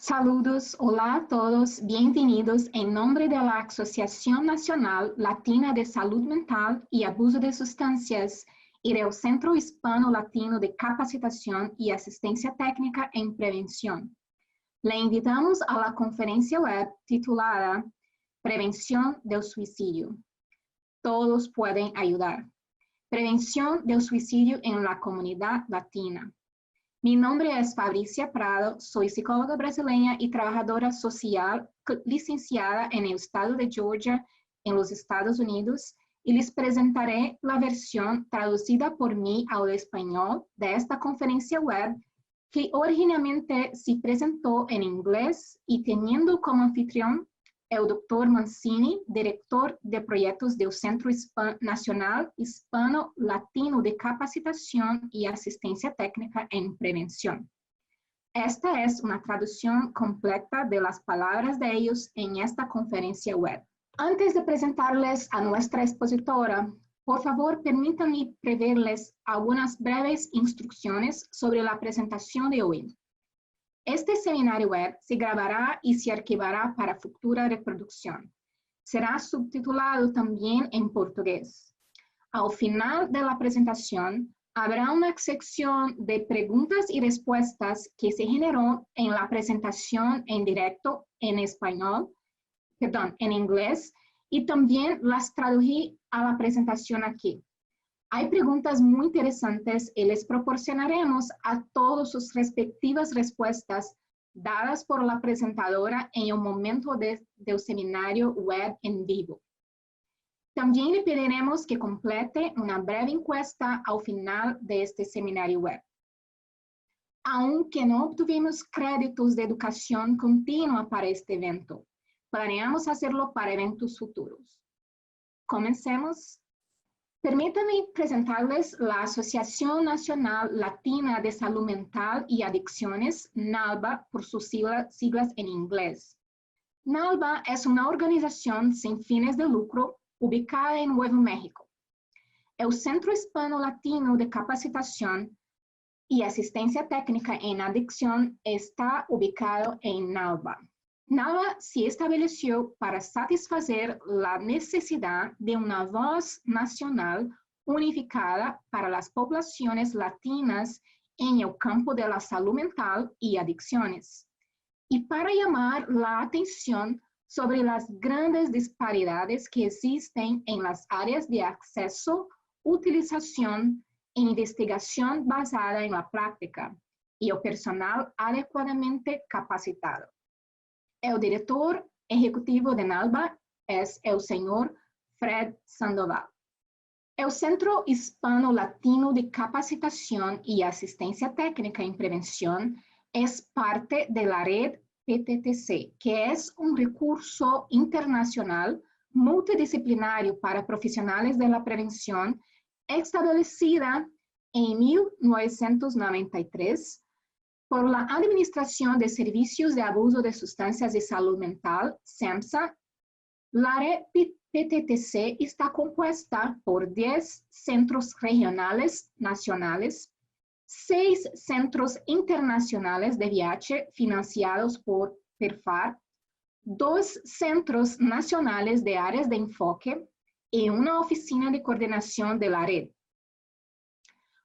Saludos, hola a todos, bienvenidos en nombre de la Asociación Nacional Latina de Salud Mental y Abuso de Sustancias y del Centro Hispano-Latino de Capacitación y Asistencia Técnica en Prevención. Le invitamos a la conferencia web titulada Prevención del Suicidio. Todos pueden ayudar. Prevención del suicidio en la comunidad latina. Mi nombre es Fabricia Prado, soy psicóloga brasileña y trabajadora social licenciada en el estado de Georgia, en los Estados Unidos, y les presentaré la versión traducida por mí al español de esta conferencia web que originalmente se presentó en inglés y teniendo como anfitrión el Dr. Mancini, director de proyectos del Centro Nacional Hispano-Latino de Capacitación y Asistencia Técnica en Prevención. Esta es una traducción completa de las palabras de ellos en esta conferencia web. Antes de presentarles a nuestra expositora, por favor, permítanme preverles algunas breves instrucciones sobre la presentación de hoy. Este seminario web se grabará y se archivará para futura reproducción. Será subtitulado también en portugués. Al final de la presentación, habrá una sección de preguntas y respuestas que se generó en la presentación en directo en inglés, y también las tradují a la presentación aquí. Hay preguntas muy interesantes y les proporcionaremos a todos sus respectivas respuestas dadas por la presentadora en el momento del seminario web en vivo. También le pediremos que complete una breve encuesta al final de este seminario web. Aunque no obtuvimos créditos de educación continua para este evento, planeamos hacerlo para eventos futuros. Comencemos. Permítanme presentarles la Asociación Nacional Latina de Salud Mental y Adicciones, NALBA, por sus siglas en inglés. NALBA es una organización sin fines de lucro ubicada en Nuevo México. El Centro Hispano-Latino de Capacitación y Asistencia Técnica en Adicción está ubicado en NALBA. NALBA se estableció para satisfacer la necesidad de una voz nacional unificada para las poblaciones latinas en el campo de la salud mental y adicciones, y para llamar la atención sobre las grandes disparidades que existen en las áreas de acceso, utilización e investigación basada en la práctica y el personal adecuadamente capacitado. El director ejecutivo de NALBA es el señor Fred Sandoval. El Centro Hispano-Latino de Capacitación y Asistencia Técnica en Prevención es parte de la red PTTC, que es un recurso internacional multidisciplinario para profesionales de la prevención establecida en 1993 por la Administración de Servicios de Abuso de Sustancias y Salud Mental, SAMHSA. La red PTTC está compuesta por 10 centros regionales nacionales, 6 centros internacionales de VIH financiados por PERFAR, 2 centros nacionales de áreas de enfoque y una oficina de coordinación de la red.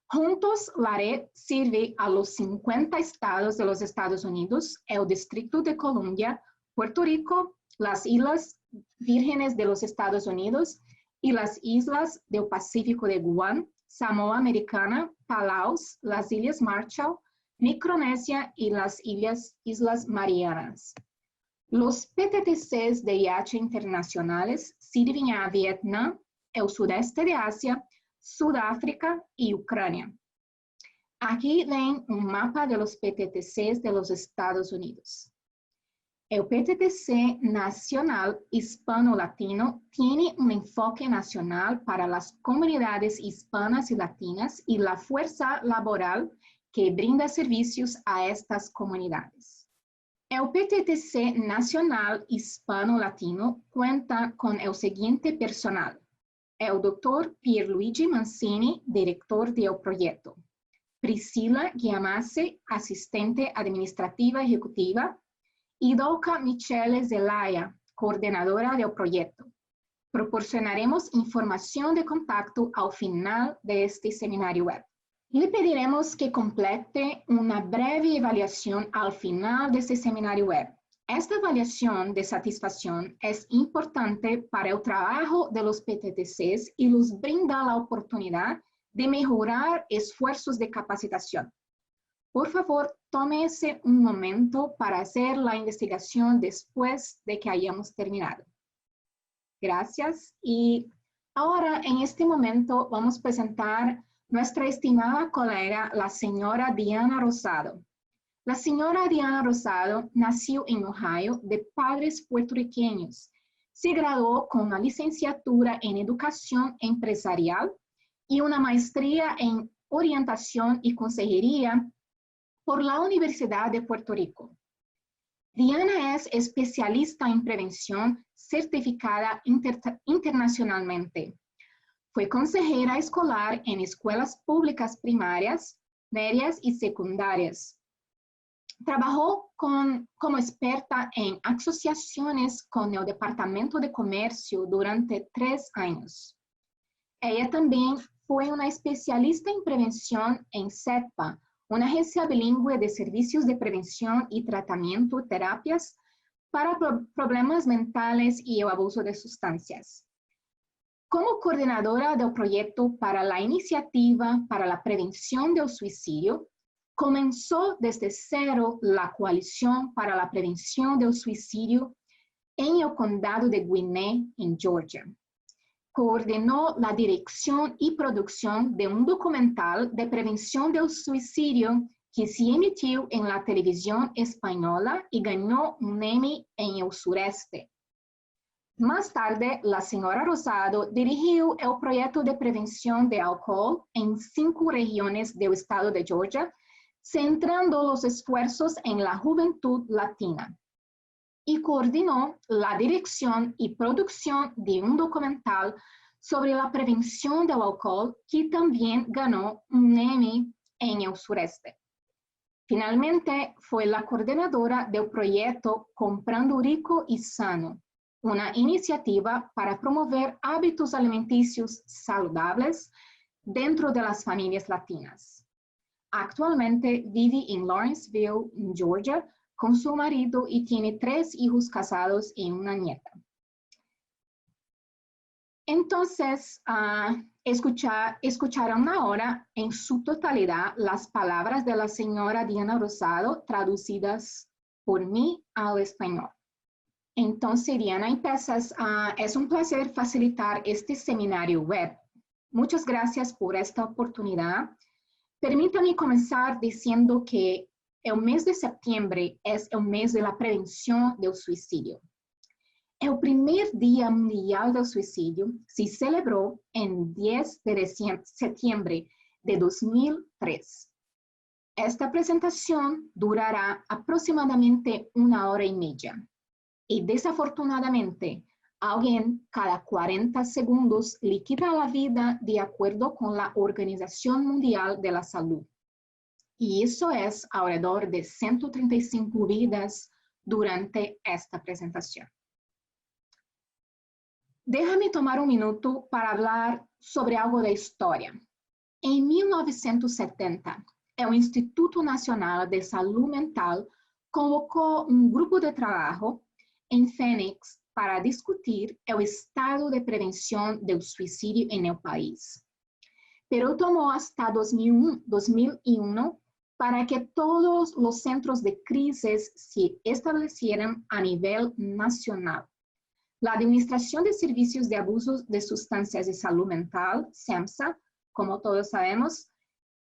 Juntos, la red sirve a los 50 estados de los Estados Unidos, el Distrito de Columbia, Puerto Rico, las Islas Vírgenes de los Estados Unidos y las islas del Pacífico de Guam, Samoa Americana, Palaos, las Islas Marshall, Micronesia y las Islas Marianas. Los PTTCs de VIH internacionales sirven a Vietnam, el sudeste de Asia, Sudáfrica y Ucrania. Aquí ven un mapa de los PTTCs de los Estados Unidos. El PTTC Nacional Hispano-Latino tiene un enfoque nacional para las comunidades hispanas y latinas y la fuerza laboral que brinda servicios a estas comunidades. El PTTC Nacional Hispano-Latino cuenta con el siguiente personal: el Dr. Pierluigi Mancini, director del proyecto; Priscila Giamase, asistente administrativa ejecutiva; y Douka Michele Zelaya, coordinadora del proyecto. Proporcionaremos información de contacto al final de este seminario web. Le pediremos que complete una breve evaluación al final de este seminario web. Esta evaluación de satisfacción es importante para el trabajo de los PTTCs y los brinda la oportunidad de mejorar esfuerzos de capacitación. Por favor, tómese un momento para hacer la investigación después de que hayamos terminado. Gracias. Y ahora, en este momento, vamos a presentar nuestra estimada colega, la señora Diana Rosado. La señora Diana Rosado nació en Ohio de padres puertorriqueños. Se graduó con una licenciatura en Educación Empresarial y una maestría en Orientación y Consejería por la Universidad de Puerto Rico. Diana es especialista en prevención certificada internacionalmente. Fue consejera escolar en escuelas públicas primarias, medias y secundarias. Trabajó como experta en asociaciones con el Departamento de Comercio durante 3 años. Ella también fue una especialista en prevención en CEPA, una agencia bilingüe de servicios de prevención y tratamiento, terapias para problemas mentales y el abuso de sustancias. Como coordinadora del proyecto para la iniciativa para la prevención del suicidio, comenzó desde cero la coalición para la prevención del suicidio en el condado de Gwinnett, en Georgia. Coordinó la dirección y producción de un documental de prevención del suicidio que se emitió en la televisión española y ganó un Emmy en el sureste. Más tarde, la señora Rosado dirigió el proyecto de prevención de alcohol en 5 regiones del estado de Georgia, centrando los esfuerzos en la juventud latina, y coordinó la dirección y producción de un documental sobre la prevención del alcohol que también ganó un Emmy en el sureste. Finalmente, fue la coordinadora del proyecto Comprando Rico y Sano, una iniciativa para promover hábitos alimenticios saludables dentro de las familias latinas. Actualmente vive en Lawrenceville, Georgia, con su marido y tiene 3 hijos casados y una nieta. Entonces, escucharon ahora en su totalidad las palabras de la señora Diana Rosado traducidas por mí al español. Entonces, Diana, empiezas. Es un placer facilitar este seminario web. Muchas gracias por esta oportunidad. Permítame comenzar diciendo que el mes de septiembre es el mes de la prevención del suicidio. El primer Día Mundial del Suicidio se celebró en 10 de septiembre de 2003. Esta presentación durará aproximadamente 1 hora y media. Y desafortunadamente, alguien cada 40 segundos le quita la vida de acuerdo con la Organización Mundial de la Salud. Y eso es alrededor de 135 vidas durante esta presentación. Déjame tomar un minuto para hablar sobre algo de historia. En 1970, el Instituto Nacional de Salud Mental convocó un grupo de trabajo en Phoenix para discutir el estado de prevención del suicidio en el país. Pero tomó hasta 2001 para que todos los centros de crisis se establecieran a nivel nacional. La Administración de Servicios de Abuso de Sustancias y Salud Mental, SAMHSA, como todos sabemos,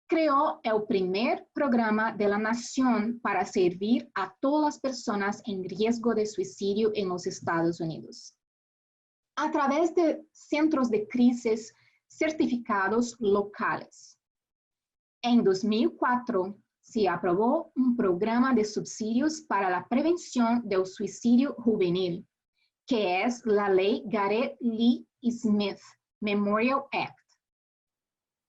creó el primer programa de la nación para servir a todas las personas en riesgo de suicidio en los Estados Unidos. A través de centros de crisis certificados locales. En 2004, se aprobó un programa de subsidios para la prevención del suicidio juvenil, que es la Ley Garrett Lee Smith Memorial Act.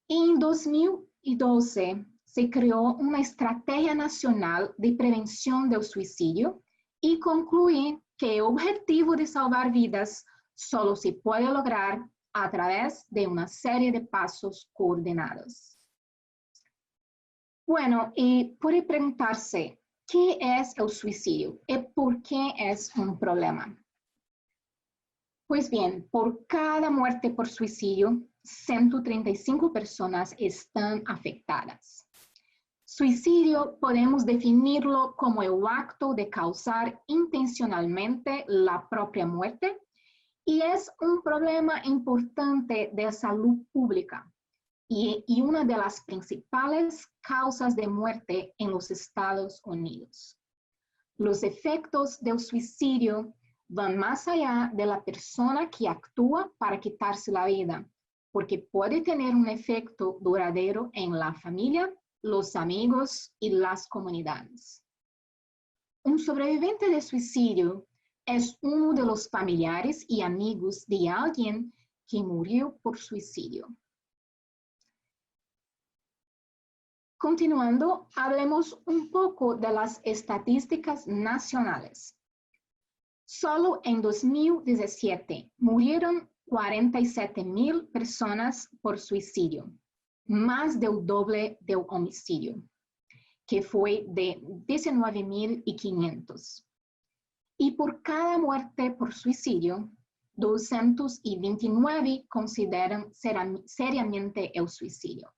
En 2012, se creó una estrategia nacional de prevención del suicidio y concluye que el objetivo de salvar vidas solo se puede lograr a través de una serie de pasos coordinados. Bueno, y puede preguntarse, ¿qué es el suicidio y por qué es un problema? Pues bien, por cada muerte por suicidio, 135 personas están afectadas. Suicidio podemos definirlo como el acto de causar intencionalmente la propia muerte y es un problema importante de salud pública y una de las principales causas de muerte en los Estados Unidos. Los efectos del suicidio van más allá de la persona que actúa para quitarse la vida, porque puede tener un efecto duradero en la familia, los amigos y las comunidades. Un sobreviviente de suicidio es uno de los familiares y amigos de alguien que murió por suicidio. Continuando, hablemos un poco de las estadísticas nacionales. Solo en 2017 murieron 47,000 personas por suicidio, más del doble del homicidio, que fue de 19,500. Y por cada muerte por suicidio, 229 consideran seriamente el suicidio.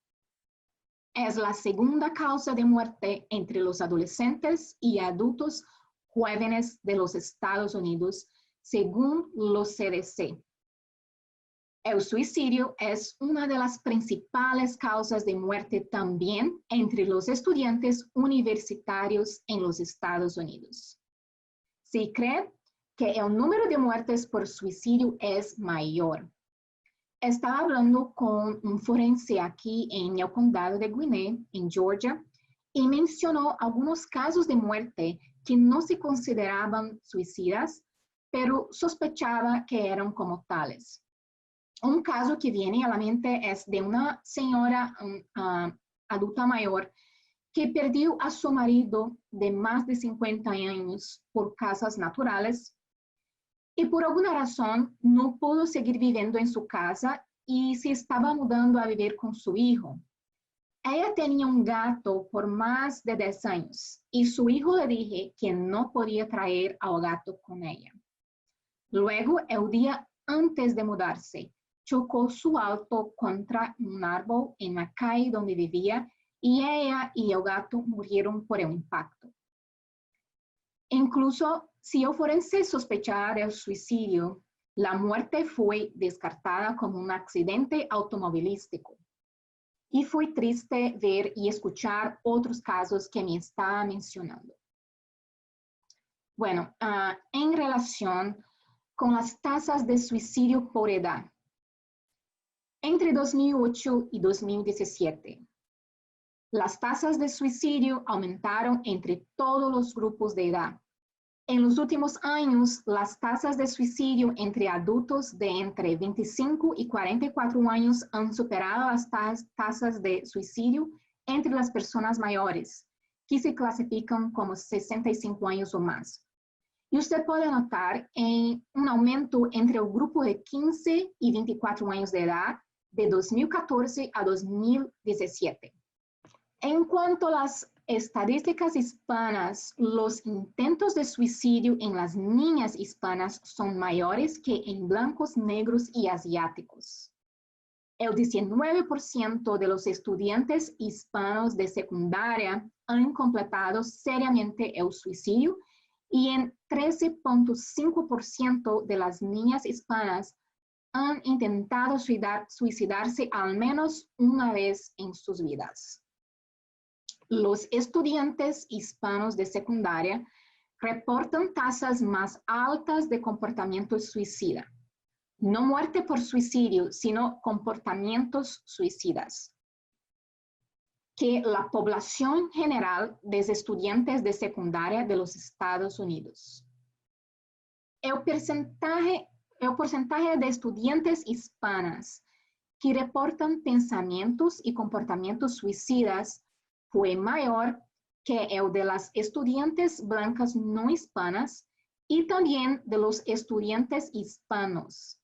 Es la segunda causa de muerte entre los adolescentes y adultos jóvenes de los Estados Unidos, según los CDC. El suicidio es una de las principales causas de muerte también entre los estudiantes universitarios en los Estados Unidos. Se cree que el número de muertes por suicidio es mayor. Estaba hablando con un forense aquí en el condado de Gwinnett, en Georgia, y mencionó algunos casos de muerte que no se consideraban suicidas, pero sospechaba que eran como tales. Un caso que viene a la mente es de una señora adulta mayor que perdió a su marido de más de 50 años por causas naturales y por alguna razón no pudo seguir viviendo en su casa y se estaba mudando a vivir con su hijo. Ella tenía un gato por más de 10 años y su hijo le dije que no podía traer al gato con ella. Luego, el día antes de mudarse, chocó su auto contra un árbol en la calle donde vivía y ella y el gato murieron por el impacto. Incluso si el forense sospechaba del suicidio, la muerte fue descartada como un accidente automovilístico. Y fue triste ver y escuchar otros casos que me estaba mencionando. Bueno, en relación con las tasas de suicidio por edad. Entre 2008 y 2017, las tasas de suicidio aumentaron entre todos los grupos de edad. En los últimos años, las tasas de suicidio entre adultos de entre 25 y 44 años han superado las tasas de suicidio entre las personas mayores, que se clasifican como 65 años o más. Y usted puede notar un aumento entre el grupo de 15 y 24 años de edad de 2014 a 2017. En cuanto a las estadísticas hispanas, los intentos de suicidio en las niñas hispanas son mayores que en blancos, negros y asiáticos. El 19% de los estudiantes hispanos de secundaria han completado seriamente el suicidio y en 13,5% de las niñas hispanas han intentado suicidarse al menos una vez en sus vidas. Los estudiantes hispanos de secundaria reportan tasas más altas de comportamiento suicida. No muerte por suicidio, sino comportamientos suicidas, que la población general de estudiantes de secundaria de los Estados Unidos. El porcentaje de estudiantes hispanas que reportan pensamientos y comportamientos suicidas fue mayor que es el de las estudiantes blancas no hispanas y también de los estudiantes hispanos.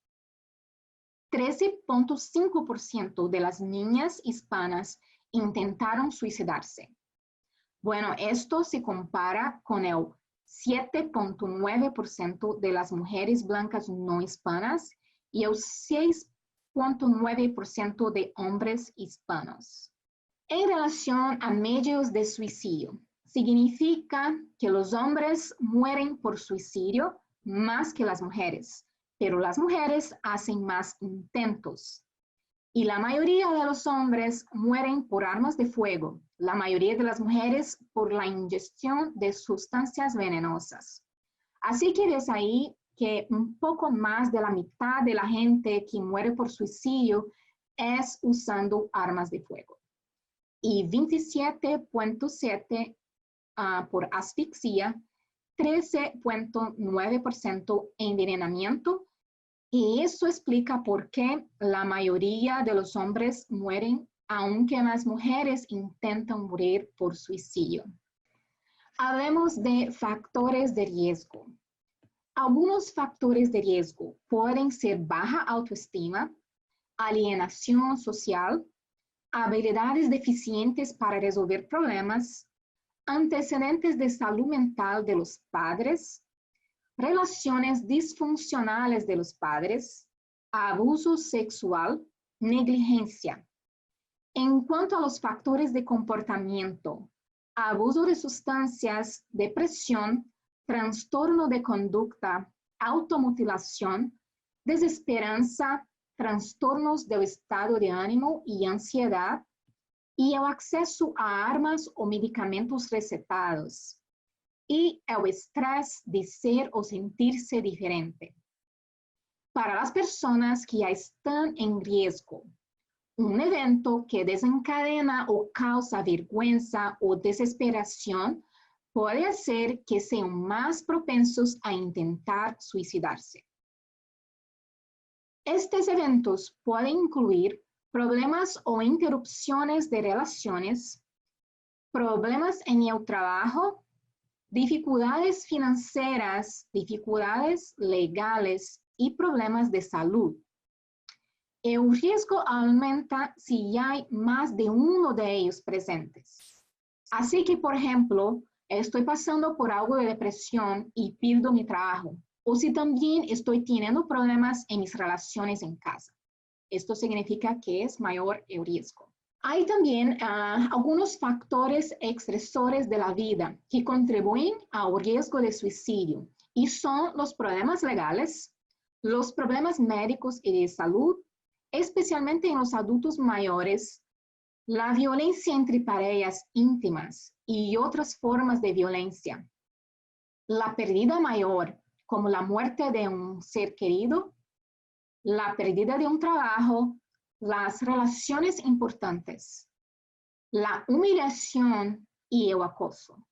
13.5% de las niñas hispanas intentaron suicidarse. Bueno, esto se compara con el 7.9% de las mujeres blancas no hispanas y el 6.9% de hombres hispanos. En relación a medios de suicidio, significa que los hombres mueren por suicidio más que las mujeres, pero las mujeres hacen más intentos. Y la mayoría de los hombres mueren por armas de fuego, la mayoría de las mujeres por la ingestión de sustancias venenosas. Así que ves ahí que un poco más de la mitad de la gente que muere por suicidio es usando armas de fuego. Y 27.7% por asfixia, 13.9% envenenamiento, y eso explica por qué la mayoría de los hombres mueren, aunque las mujeres intentan morir por suicidio. Hablemos de factores de riesgo. Algunos factores de riesgo pueden ser baja autoestima, alienación social, habilidades deficientes para resolver problemas, antecedentes de salud mental de los padres, relaciones disfuncionales de los padres, abuso sexual, negligencia. En cuanto a los factores de comportamiento, abuso de sustancias, depresión, trastorno de conducta, automutilación, desesperanza, trastornos del estado de ánimo y ansiedad, y el acceso a armas o medicamentos recetados, y el estrés de ser o sentirse diferente. Para las personas que ya están en riesgo, un evento que desencadena o causa vergüenza o desesperación puede hacer que sean más propensos a intentar suicidarse. Estos eventos pueden incluir problemas o interrupciones de relaciones, problemas en el trabajo, dificultades financieras, dificultades legales y problemas de salud. El riesgo aumenta si ya hay más de uno de ellos presentes. Así que, por ejemplo, estoy pasando por algo de depresión y pierdo mi trabajo, o si también estoy teniendo problemas en mis relaciones en casa. Esto significa que es mayor el riesgo. Hay también algunos factores estresores de la vida que contribuyen al riesgo de suicidio y son los problemas legales, los problemas médicos y de salud, especialmente en los adultos mayores, la violencia entre parejas íntimas y otras formas de violencia, la pérdida mayor, como la muerte de un ser querido, la pérdida de un trabajo, las relaciones importantes, la humillación y el acoso.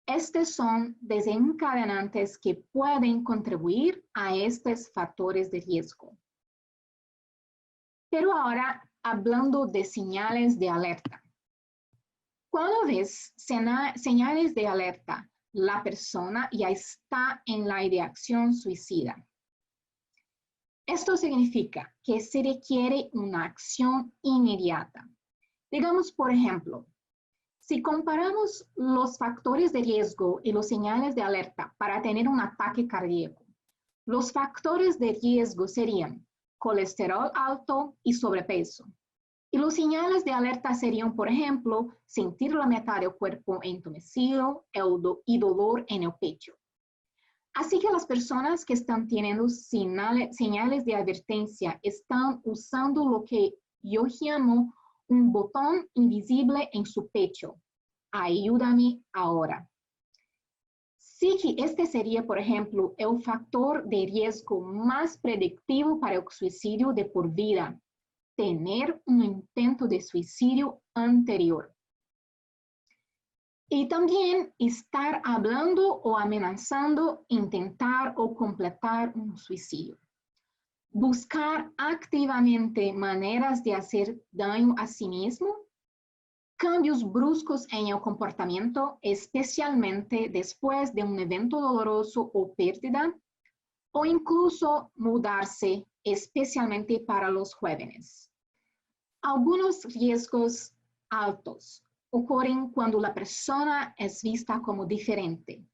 Estos son desencadenantes que pueden contribuir a estos factores de riesgo. Pero ahora, hablando de señales de alerta. Cuando ves señales de alerta, la persona ya está en la ideación suicida. Esto significa que se requiere una acción inmediata. Digamos, por ejemplo, si comparamos los factores de riesgo y los señales de alerta para tener un ataque cardíaco, los factores de riesgo serían colesterol alto y sobrepeso. Y los señales de alerta serían, por ejemplo, sentir la mitad del cuerpo entumecido y dolor en el pecho. Así que las personas que están teniendo señales de advertencia están usando lo que yo llamo un botón invisible en su pecho. Ayúdame ahora. Sí que este sería, por ejemplo, el factor de riesgo más predictivo para el suicidio de por vida. Tener un intento de suicidio anterior. Y también estar hablando o amenazando, intentar o completar un suicidio. Buscar activamente maneras de hacer daño a sí mismo. cambios bruscos en el comportamiento, especialmente después de un evento doloroso o pérdida, o incluso mudarse, especialmente para los jóvenes. Algunos riesgos altos ocurren cuando la persona es vista como diferente,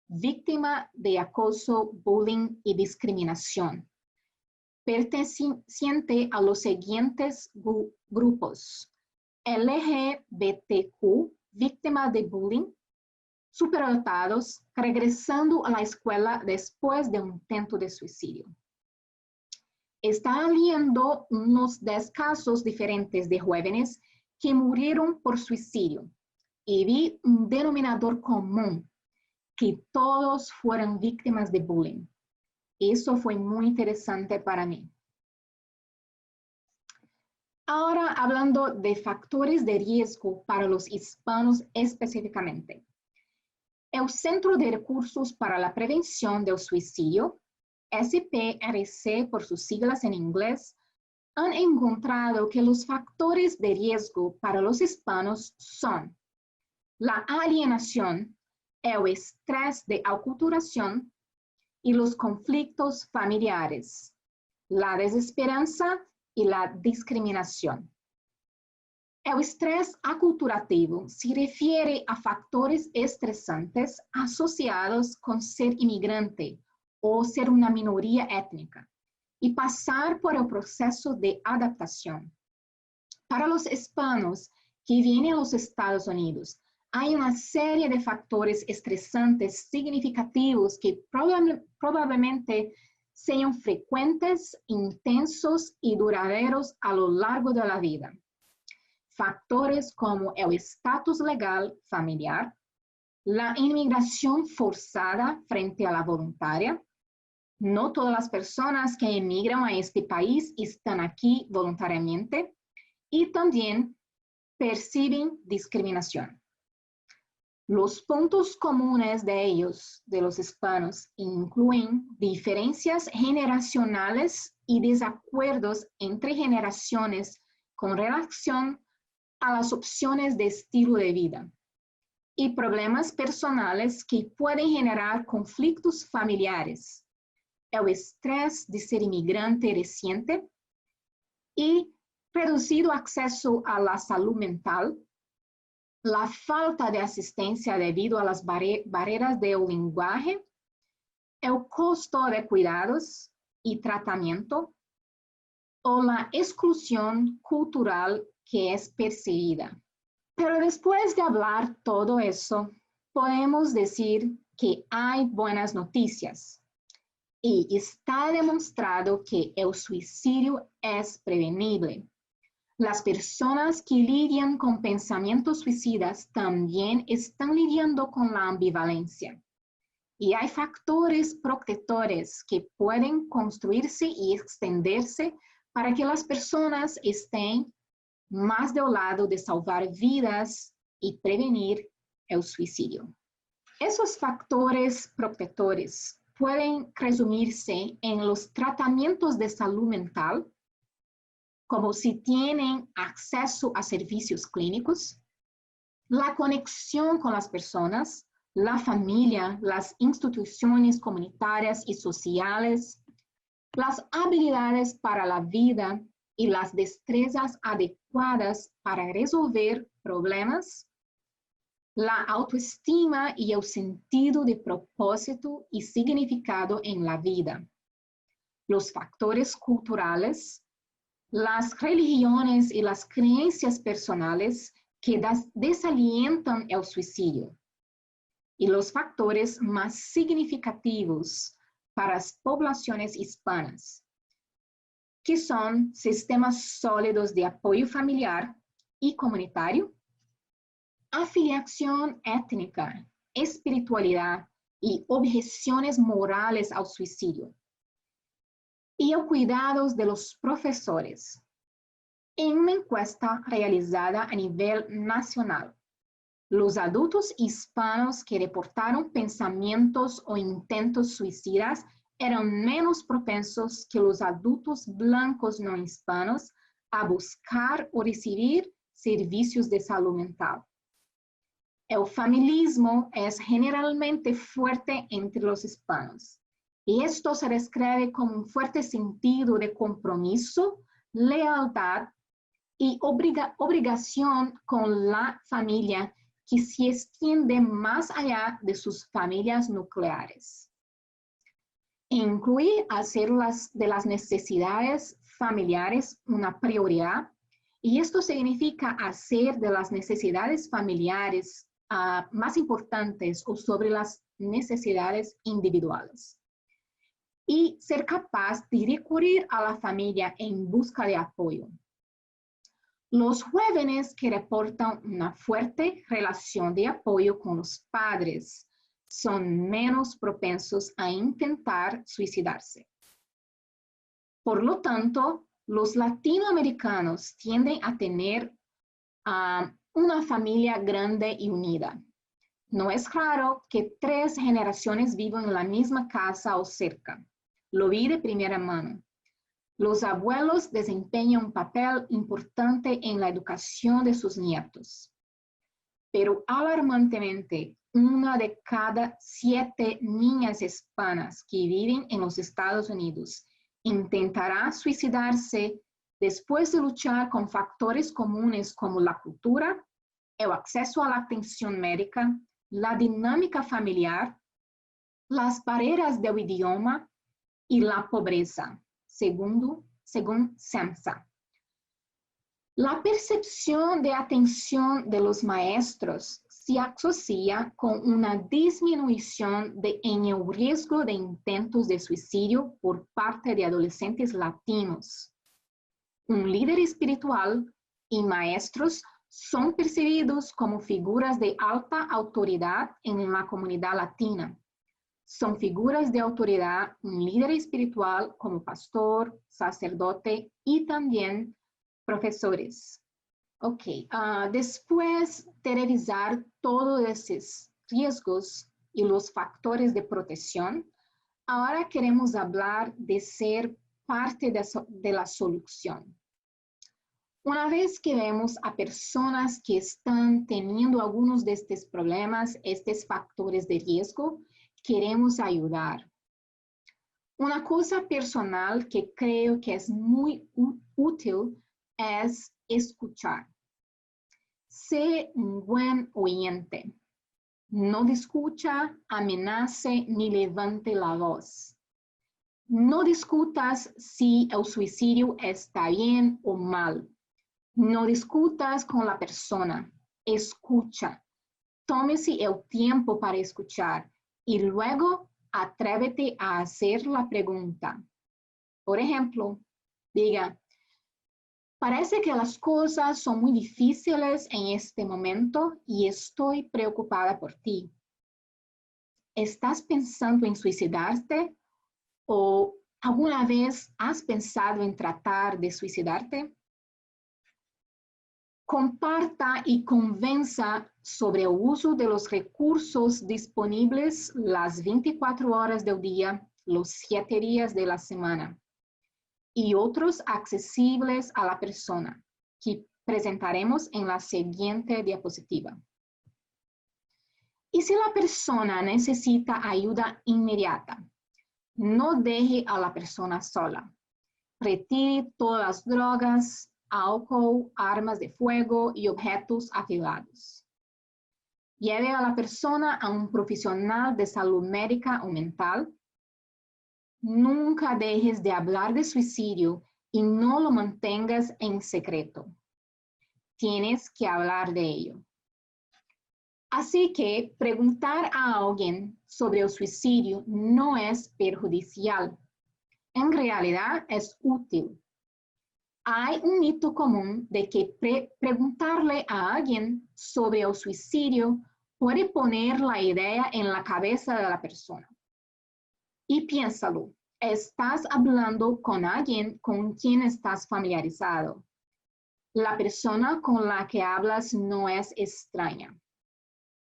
víctima de acoso, bullying y discriminación, perteneciente a los siguientes grupos: LGBTQ, víctima de bullying, superdotados, regresando a la escuela después de un intento de suicidio. Están viendo unos 10 casos diferentes de jóvenes que murieron por suicidio y vi un denominador común, que todos fueron víctimas de bullying. Eso fue muy interesante para mí. Ahora, hablando de factores de riesgo para los hispanos específicamente. El Centro de Recursos para la Prevención del Suicidio, SPRC por sus siglas en inglés, han encontrado que los factores de riesgo para los hispanos son la alienación, el estrés de aculturación y los conflictos familiares, la desesperanza y la discriminación. El estrés aculturativo se refiere a factores estresantes asociados con ser inmigrante o ser una minoría étnica y pasar por el proceso de adaptación. Para los hispanos que vienen a los Estados Unidos, hay una serie de factores estresantes significativos que probablemente sean frecuentes, intensos y duraderos a lo largo de la vida. Factores como el estatus legal familiar, la inmigración forzada frente a la voluntaria. No todas las personas que emigran a este país están aquí voluntariamente y también perciben discriminación. Los puntos comunes de ellos, de los hispanos, incluyen diferencias generacionales y desacuerdos entre generaciones con relación a las opciones de estilo de vida y problemas personales que pueden generar conflictos familiares, el estrés de ser inmigrante reciente y reducido acceso a la salud mental, la falta de asistencia debido a las barreras del lenguaje, el costo de cuidados y tratamiento, o la exclusión cultural que es percibida. Pero después de hablar todo eso, podemos decir que hay buenas noticias y está demostrado que el suicidio es prevenible. Las personas que lidian con pensamientos suicidas también están lidiando con la ambivalencia. Y hay factores protectores que pueden construirse y extenderse para que las personas estén más del lado de salvar vidas y prevenir el suicidio. Esos factores protectores pueden resumirse en los tratamientos de salud mental, como si tienen acceso a servicios clínicos, la conexión con las personas, la familia, las instituciones comunitarias y sociales, las habilidades para la vida y las destrezas adecuadas para resolver problemas, la autoestima y el sentido de propósito y significado en la vida, los factores culturales, las religiones y las creencias personales que desalientan el suicidio, y los factores más significativos para las poblaciones hispanas, que son sistemas sólidos de apoyo familiar y comunitario, afiliación étnica, espiritualidad y objeciones morales al suicidio, y el cuidado de los profesores. En una encuesta realizada a nivel nacional, los adultos hispanos que reportaron pensamientos o intentos suicidas eran menos propensos que los adultos blancos no hispanos a buscar o recibir servicios de salud mental. El familismo es generalmente fuerte entre los hispanos, y esto se describe como un fuerte sentido de compromiso, lealtad y obligación con la familia que se extiende más allá de sus familias nucleares. Incluye hacer de las necesidades familiares una prioridad, y esto significa hacer de las necesidades familiares más importantes o sobre las necesidades individuales. Y ser capaz de recurrir a la familia en busca de apoyo. Los jóvenes que reportan una fuerte relación de apoyo con los padres son menos propensos a intentar suicidarse. Por lo tanto, los latinoamericanos tienden a tener una familia grande y unida. No es raro que 3 generaciones vivan en la misma casa o cerca. Lo vi de primera mano. Los abuelos desempeñan un papel importante en la educación de sus nietos. Pero alarmantemente, 1 de cada 7 niñas hispanas que viven en los Estados Unidos intentará suicidarse después de luchar con factores comunes como la cultura, el acceso a la atención médica, la dinámica familiar, las barreras del idioma y la pobreza, según SEMSA. La percepción de atención de los maestros se asocia con una disminución en el riesgo de intentos de suicidio por parte de adolescentes latinos. Un líder espiritual y maestros son percibidos como figuras de alta autoridad en la comunidad latina. Son figuras de autoridad, un líder espiritual como pastor, sacerdote y también profesores. Ok, después de revisar todos esos riesgos y los factores de protección, ahora queremos hablar de ser parte de la solución. Una vez que vemos a personas que están teniendo algunos de estos problemas, estos factores de riesgo, queremos ayudar. Una cosa personal que creo que es muy útil es escuchar. Sé un buen oyente. No discuta, amenace ni levante la voz. No discutas si el suicidio está bien o mal. No discutas con la persona. Escucha. Tómese el tiempo para escuchar y luego atrévete a hacer la pregunta. Por ejemplo, diga, parece que las cosas son muy difíciles en este momento y estoy preocupada por ti. ¿Estás pensando en suicidarte o alguna vez has pensado en tratar de suicidarte? Comparta y convenza sobre el uso de los recursos disponibles las 24 horas del día, los 7 días de la semana, y otros accesibles a la persona, que presentaremos en la siguiente diapositiva. Y si la persona necesita ayuda inmediata, no deje a la persona sola. Retire todas las drogas, alcohol, armas de fuego y objetos afilados. Lleve a la persona a un profesional de salud médica o mental. Nunca dejes de hablar de suicidio y no lo mantengas en secreto. Tienes que hablar de ello. Así que preguntar a alguien sobre el suicidio no es perjudicial. En realidad es útil. Hay un mito común de que preguntarle a alguien sobre el suicidio puede poner la idea en la cabeza de la persona. Y piénsalo, estás hablando con alguien con quien estás familiarizado. La persona con la que hablas no es extraña.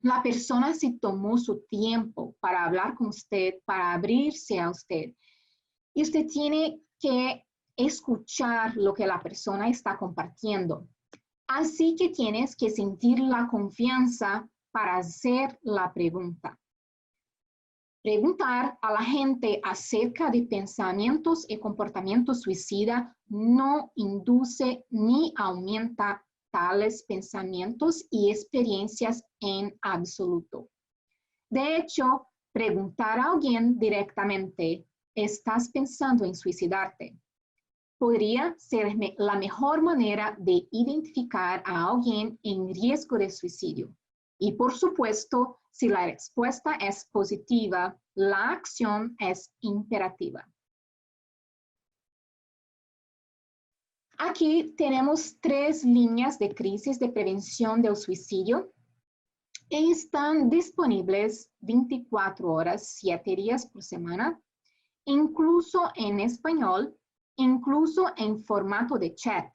La persona se tomó su tiempo para hablar con usted, para abrirse a usted. Y usted tiene que escuchar lo que la persona está compartiendo. Así que tienes que sentir la confianza para hacer la pregunta. Preguntar a la gente acerca de pensamientos y comportamientos suicidas no induce ni aumenta tales pensamientos y experiencias en absoluto. De hecho, preguntar a alguien directamente, ¿estás pensando en suicidarte? Podría ser la mejor manera de identificar a alguien en riesgo de suicidio. Y por supuesto, si la respuesta es positiva, la acción es imperativa. Aquí tenemos 3 líneas de crisis de prevención del suicidio y están disponibles 24 horas, 7 días por semana, incluso en español, incluso en formato de chat.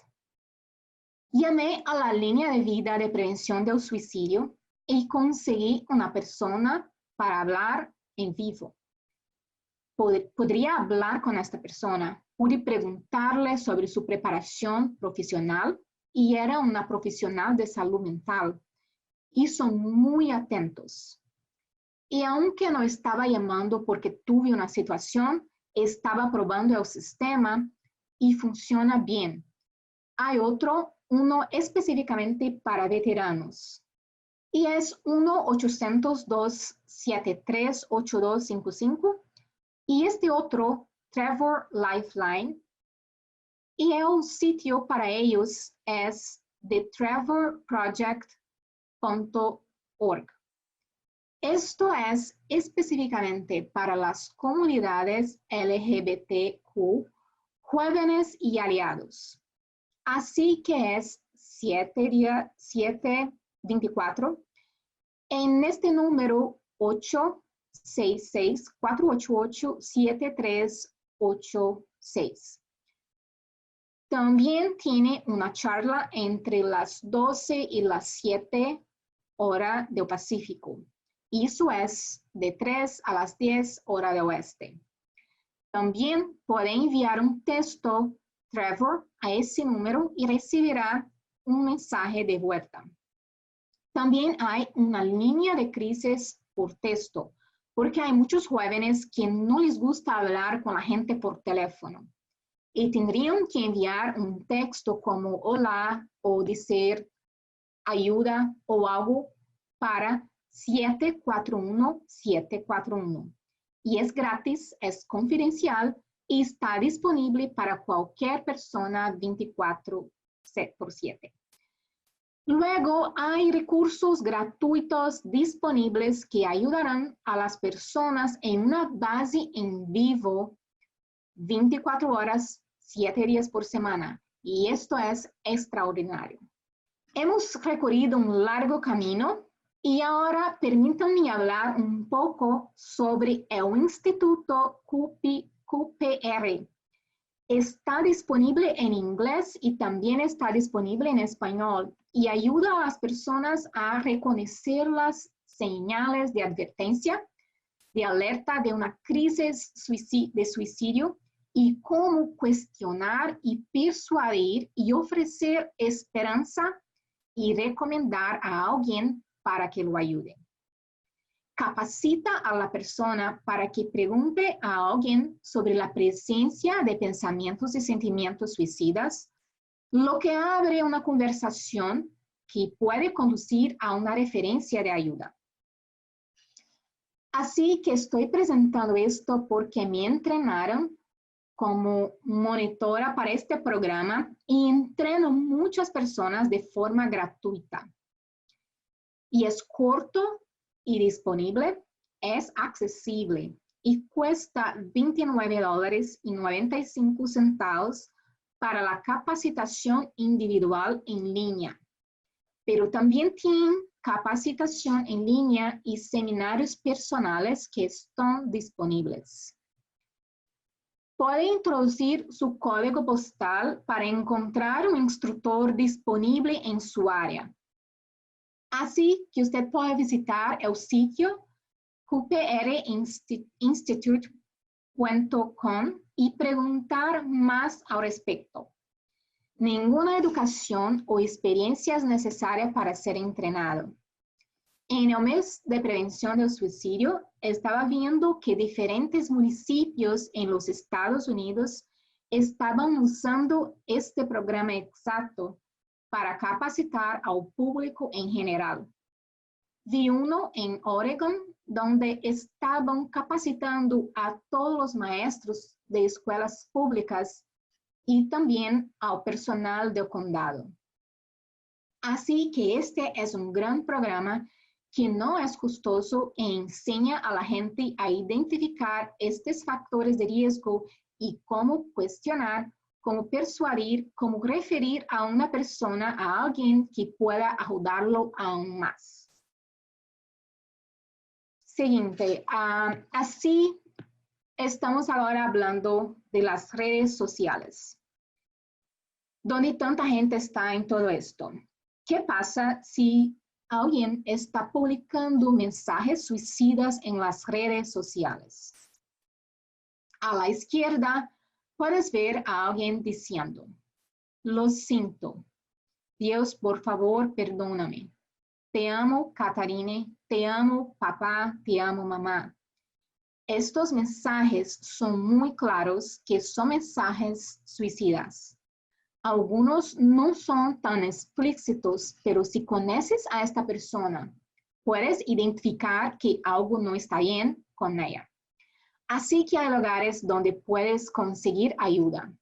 Llamé a la línea de vida de prevención del suicidio y conseguí una persona para hablar en vivo. Podría hablar con esta persona, pude preguntarle sobre su preparación profesional y era una profesional de salud mental y son muy atentos. Y aunque no estaba llamando porque tuve una situación, estaba probando el sistema y funciona bien. Hay uno específicamente para veteranos y es 1-800-273-8255 y este otro, Trevor Lifeline, y el sitio para ellos es thetrevorproject.org. Esto es específicamente para las comunidades LGBTQ, jóvenes y aliados. Así que es 724 en este número 866-488-7386. También tiene una charla entre las 12 y las 7 horas del Pacífico. Y eso es de 3 a las 10 horas del oeste. También puede enviar un texto Trevor a ese número y recibirá un mensaje de vuelta. También hay una línea de crisis por texto, porque hay muchos jóvenes que no les gusta hablar con la gente por teléfono y tendrían que enviar un texto como hola o decir ayuda o algo para 741-741. Y es gratis, es confidencial y está disponible para cualquier persona 24/7. Luego hay recursos gratuitos disponibles que ayudarán a las personas en una base en vivo 24 horas, 7 días por semana. Y esto es extraordinario. Hemos recorrido un largo camino y ahora permítanme hablar un poco sobre el Instituto QPR. Está disponible en inglés y también está disponible en español y ayuda a las personas a reconocer las señales de advertencia, de alerta de una crisis de suicidio y cómo cuestionar y persuadir y ofrecer esperanza y recomendar a alguien para que lo ayude. Capacita a la persona para que pregunte a alguien sobre la presencia de pensamientos y sentimientos suicidas, lo que abre una conversación que puede conducir a una referencia de ayuda. Así que estoy presentando esto porque me entrenaron como monitora para este programa y entreno muchas personas de forma gratuita. Y es corto y disponible, es accesible y cuesta $29.95 para la capacitación individual en línea. Pero también tienen capacitación en línea y seminarios personales que están disponibles. Puede introducir su código postal para encontrar un instructor disponible en su área. Así que usted puede visitar el sitio qprinstitute.com y preguntar más al respecto. Ninguna educación o experiencia es necesaria para ser entrenado. En el mes de prevención del suicidio, estaba viendo que diferentes municipios en los Estados Unidos estaban usando este programa exacto para capacitar al público en general. Vi uno en Oregon, donde estaban capacitando a todos los maestros de escuelas públicas y también al personal del condado. Así que este es un gran programa que no es costoso e enseña a la gente a identificar estos factores de riesgo y cómo cuestionar, cómo persuadir, cómo referir a una persona a alguien que pueda ayudarlo aún más. Siguiente, así estamos ahora hablando de las redes sociales. ¿Dónde tanta gente está en todo esto? ¿Qué pasa si alguien está publicando mensajes suicidas en las redes sociales? A la izquierda puedes ver a alguien diciendo, lo siento, Dios, por favor, perdóname. Te amo, Catarine, te amo, papá, te amo, mamá. Estos mensajes son muy claros que son mensajes suicidas. Algunos no son tan explícitos, pero si conoces a esta persona, puedes identificar que algo no está bien con ella. Así que hay lugares donde puedes conseguir ayuda.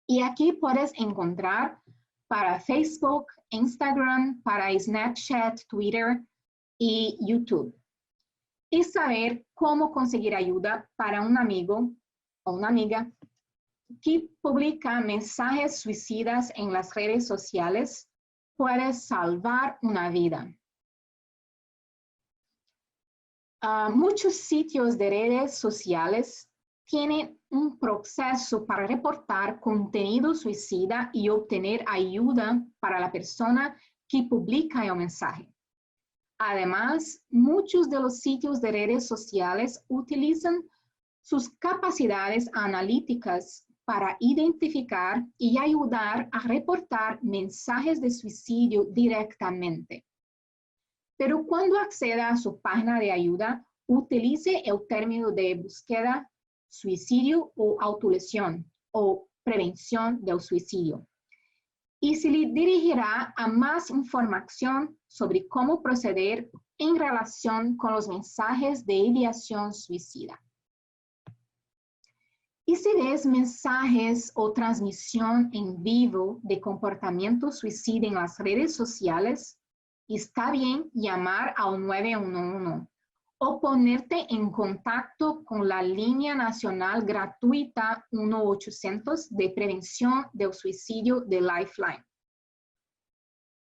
Y aquí puedes encontrar para Facebook, Instagram, para Snapchat, Twitter y YouTube. Y saber cómo conseguir ayuda para un amigo o una amiga que publica mensajes suicidas en las redes sociales puede salvar una vida. Muchos sitios de redes sociales tienen un proceso para reportar contenido suicida y obtener ayuda para la persona que publica el mensaje. Además, muchos de los sitios de redes sociales utilizan sus capacidades analíticas para identificar y ayudar a reportar mensajes de suicidio directamente. Pero cuando acceda a su página de ayuda, utilice el término de búsqueda suicidio o autolesión o prevención del suicidio. Y se le dirigirá a más información sobre cómo proceder en relación con los mensajes de ideación suicida. Y si ves mensajes o transmisión en vivo de comportamiento suicida en las redes sociales, está bien llamar al 911 o ponerte en contacto con la línea nacional gratuita 1-800 de prevención del suicidio de Lifeline.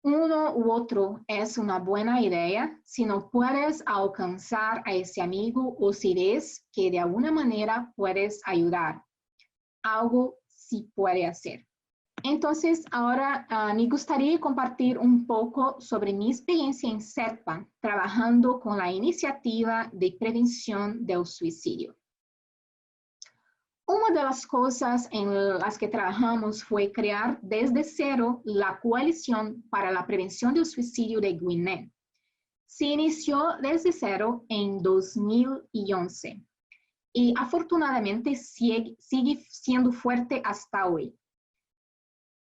Uno u otro es una buena idea si no puedes alcanzar a ese amigo o si ves que de alguna manera puedes ayudar. Algo sí puede hacer. Entonces, ahora me gustaría compartir un poco sobre mi experiencia en CEPA, trabajando con la iniciativa de prevención del suicidio. Una de las cosas en las que trabajamos fue crear desde cero la Coalición para la Prevención del Suicidio de Gwinnett. Se inició desde cero en 2011 y afortunadamente sigue siendo fuerte hasta hoy.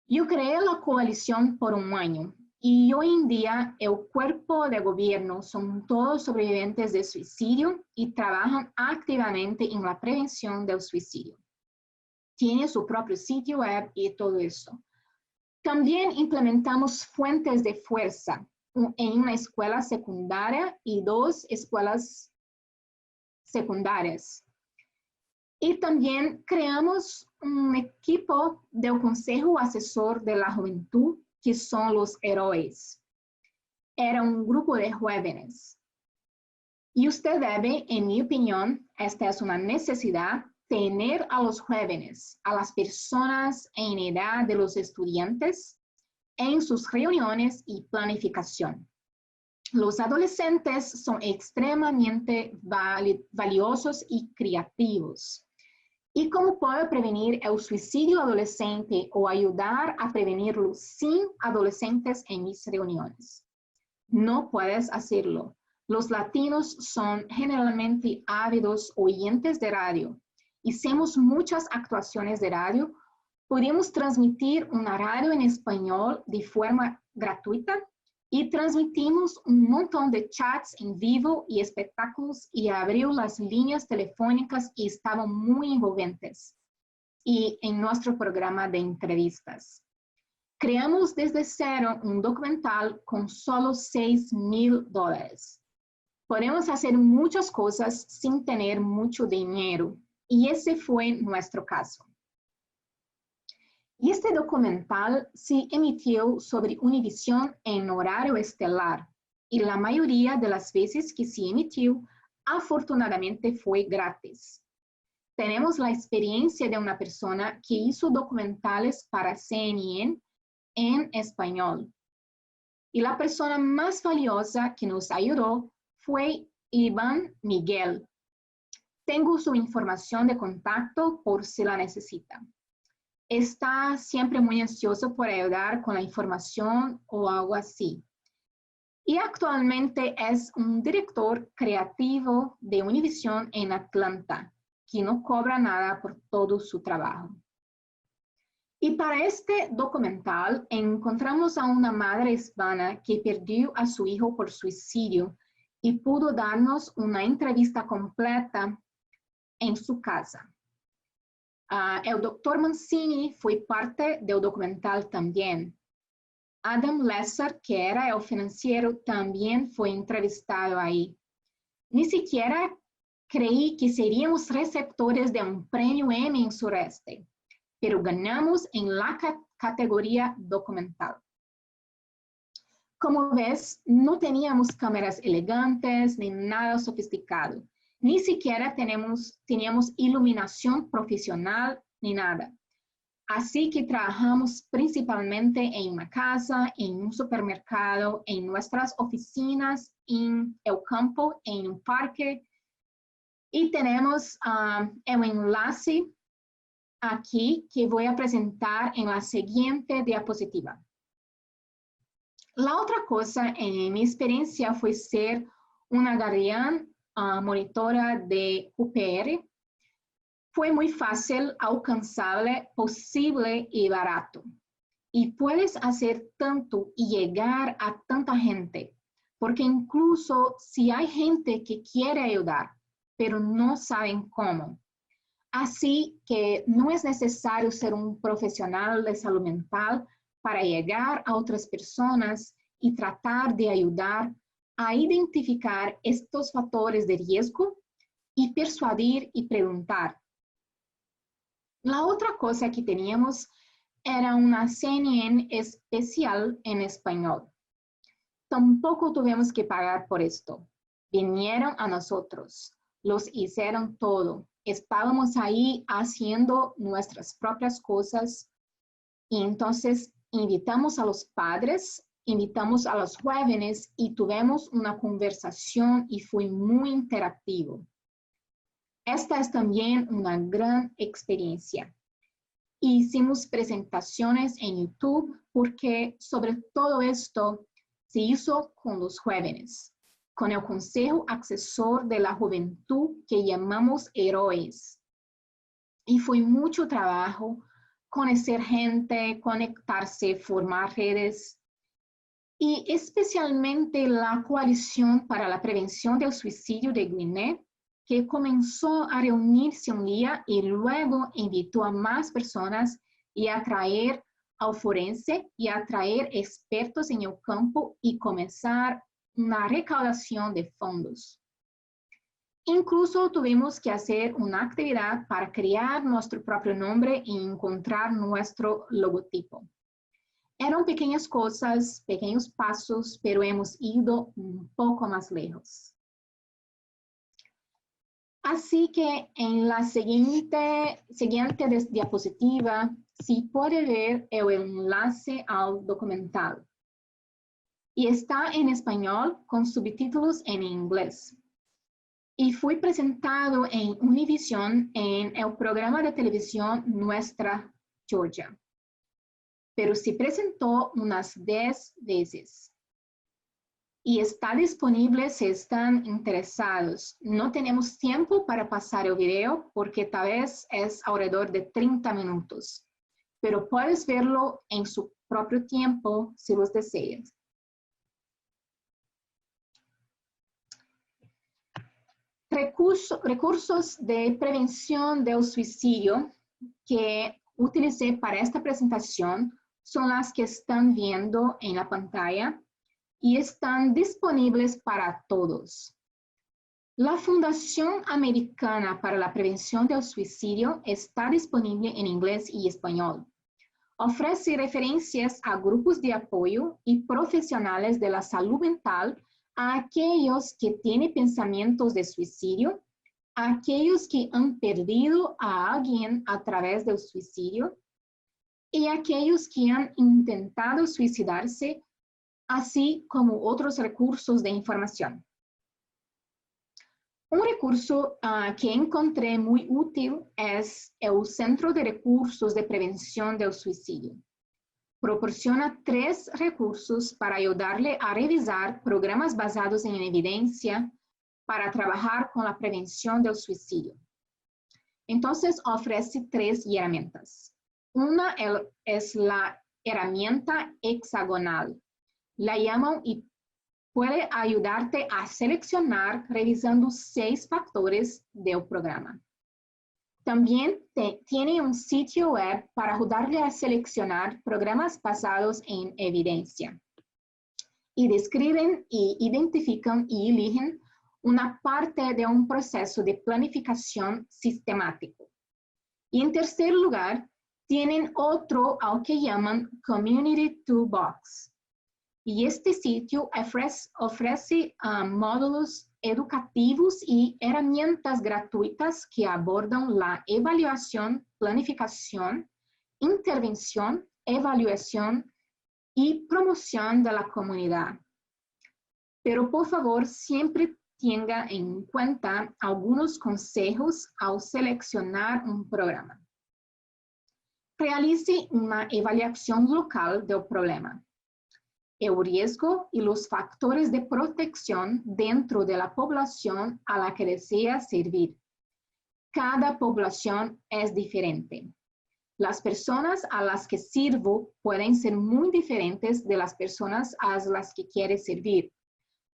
Yo creé la coalición por un año y hoy en día el cuerpo de gobierno son todos sobrevivientes de suicidio y trabajan activamente en la prevención del suicidio. Tiene su propio sitio web y todo eso. También implementamos fuentes de fuerza en una escuela secundaria y 2 escuelas secundarias. Y también creamos un equipo del Consejo Asesor de la Juventud, que son los héroes. Era un grupo de jóvenes. Y usted debe, en mi opinión, esta es una necesidad, tener a los jóvenes, a las personas en edad de los estudiantes, en sus reuniones y planificación. Los adolescentes son extremadamente valiosos y creativos. ¿Y cómo puedo prevenir el suicidio adolescente o ayudar a prevenirlo sin adolescentes en mis reuniones? No puedes hacerlo. Los latinos son generalmente ávidos oyentes de radio. Hicimos muchas actuaciones de radio. Pudimos transmitir una radio en español de forma gratuita y transmitimos un montón de chats en vivo y espectáculos y abrió las líneas telefónicas y estaban muy envolventes. Y en nuestro programa de entrevistas. Creamos desde cero un documental con solo $6,000. Podemos hacer muchas cosas sin tener mucho dinero, y ese fue nuestro caso. Y este documental se emitió sobre Univision en horario estelar, y la mayoría de las veces que se emitió, afortunadamente fue gratis. Tenemos la experiencia de una persona que hizo documentales para CNN en español. Y la persona más valiosa que nos ayudó fue Iván Miguel. Tengo su información de contacto por si la necesita. Está siempre muy ansioso por ayudar con la información o algo así. Y actualmente es un director creativo de Univision en Atlanta, que no cobra nada por todo su trabajo. Y para este documental encontramos a una madre hispana que perdió a su hijo por suicidio y pudo darnos una entrevista completa en su casa. El doctor Mancini fue parte del documental también. Adam Lesser, que era el financiero, también fue entrevistado ahí. Ni siquiera creí que seríamos receptores de un premio Emmy en Sureste, pero ganamos en la categoría documental. Como ves, no teníamos cámaras elegantes ni nada sofisticado. Ni siquiera teníamos iluminación profesional ni nada. Así que trabajamos principalmente en una casa, en un supermercado, en nuestras oficinas, en el campo, en un parque. Y tenemos el enlace aquí que voy a presentar en la siguiente diapositiva. La otra cosa en mi experiencia fue ser una guardián monitora de UPR. Fue muy fácil, alcanzable, posible y barato. Y puedes hacer tanto y llegar a tanta gente, porque incluso si hay gente que quiere ayudar, pero no saben cómo. Así que no es necesario ser un profesional de salud mental para llegar a otras personas y tratar de ayudar a identificar estos factores de riesgo y persuadir y preguntar. La otra cosa que teníamos era una CNN especial en español. Tampoco tuvimos que pagar por esto. Vinieron a nosotros, los hicieron todo. Estábamos ahí haciendo nuestras propias cosas y entonces invitamos a los padres, invitamos a los jóvenes y tuvimos una conversación y fue muy interactivo. Esta es también una gran experiencia. Hicimos presentaciones en YouTube porque sobre todo esto se hizo con los jóvenes, con el Consejo Asesor de la Juventud que llamamos Héroes. Y fue mucho trabajo conocer gente, conectarse, formar redes. Y especialmente la Coalición para la Prevención del Suicidio de Guinea, que comenzó a reunirse un día y luego invitó a más personas y a traer al forense y a traer expertos en el campo y comenzar una recaudación de fondos. Incluso tuvimos que hacer una actividad para crear nuestro propio nombre y encontrar nuestro logotipo. Eran pequeñas cosas, pequeños pasos, pero hemos ido un poco más lejos. Así que en la siguiente diapositiva, sí puede ver el enlace al documental. Y está en español con subtítulos en inglés. y fue presentado en Univision en el programa de televisión Nuestra Georgia, pero se presentó unas 10 veces. Y está disponible si están interesados. No tenemos tiempo para pasar el video porque tal vez es alrededor de 30 minutos, pero puedes verlo en su propio tiempo si los deseas. Recursos de prevención del suicidio que utilicé para esta presentación son las que están viendo en la pantalla y están disponibles para todos. La Fundación Americana para la Prevención del Suicidio está disponible en inglés y español. Ofrece referencias a grupos de apoyo y profesionales de la salud mental a aquellos que tienen pensamientos de suicidio, a aquellos que han perdido a alguien a través del suicidio y a aquellos que han intentado suicidarse, así como otros recursos de información. Un recurso que encontré muy útil es el Centro de Recursos de Prevención del Suicidio. Proporciona 3 recursos para ayudarle a revisar programas basados en evidencia para trabajar con la prevención del suicidio. Entonces, ofrece 3 herramientas. Una es la herramienta hexagonal. La llaman y puede ayudarte a seleccionar revisando 6 factores del programa. También tiene un sitio web para ayudarle a seleccionar programas basados en evidencia. Y describen y identifican y eligen una parte de un proceso de planificación sistemático. Y en tercer lugar, tienen otro al que llaman Community Toolbox. Y este sitio ofrece módulos educativos y herramientas gratuitas que abordan la evaluación, planificación, intervención, evaluación y promoción de la comunidad. Pero por favor, siempre tenga en cuenta algunos consejos al seleccionar un programa. Realice una evaluación local del problema, el riesgo y los factores de protección dentro de la población a la que desea servir. Cada población es diferente. Las personas a las que sirvo pueden ser muy diferentes de las personas a las que quiere servir.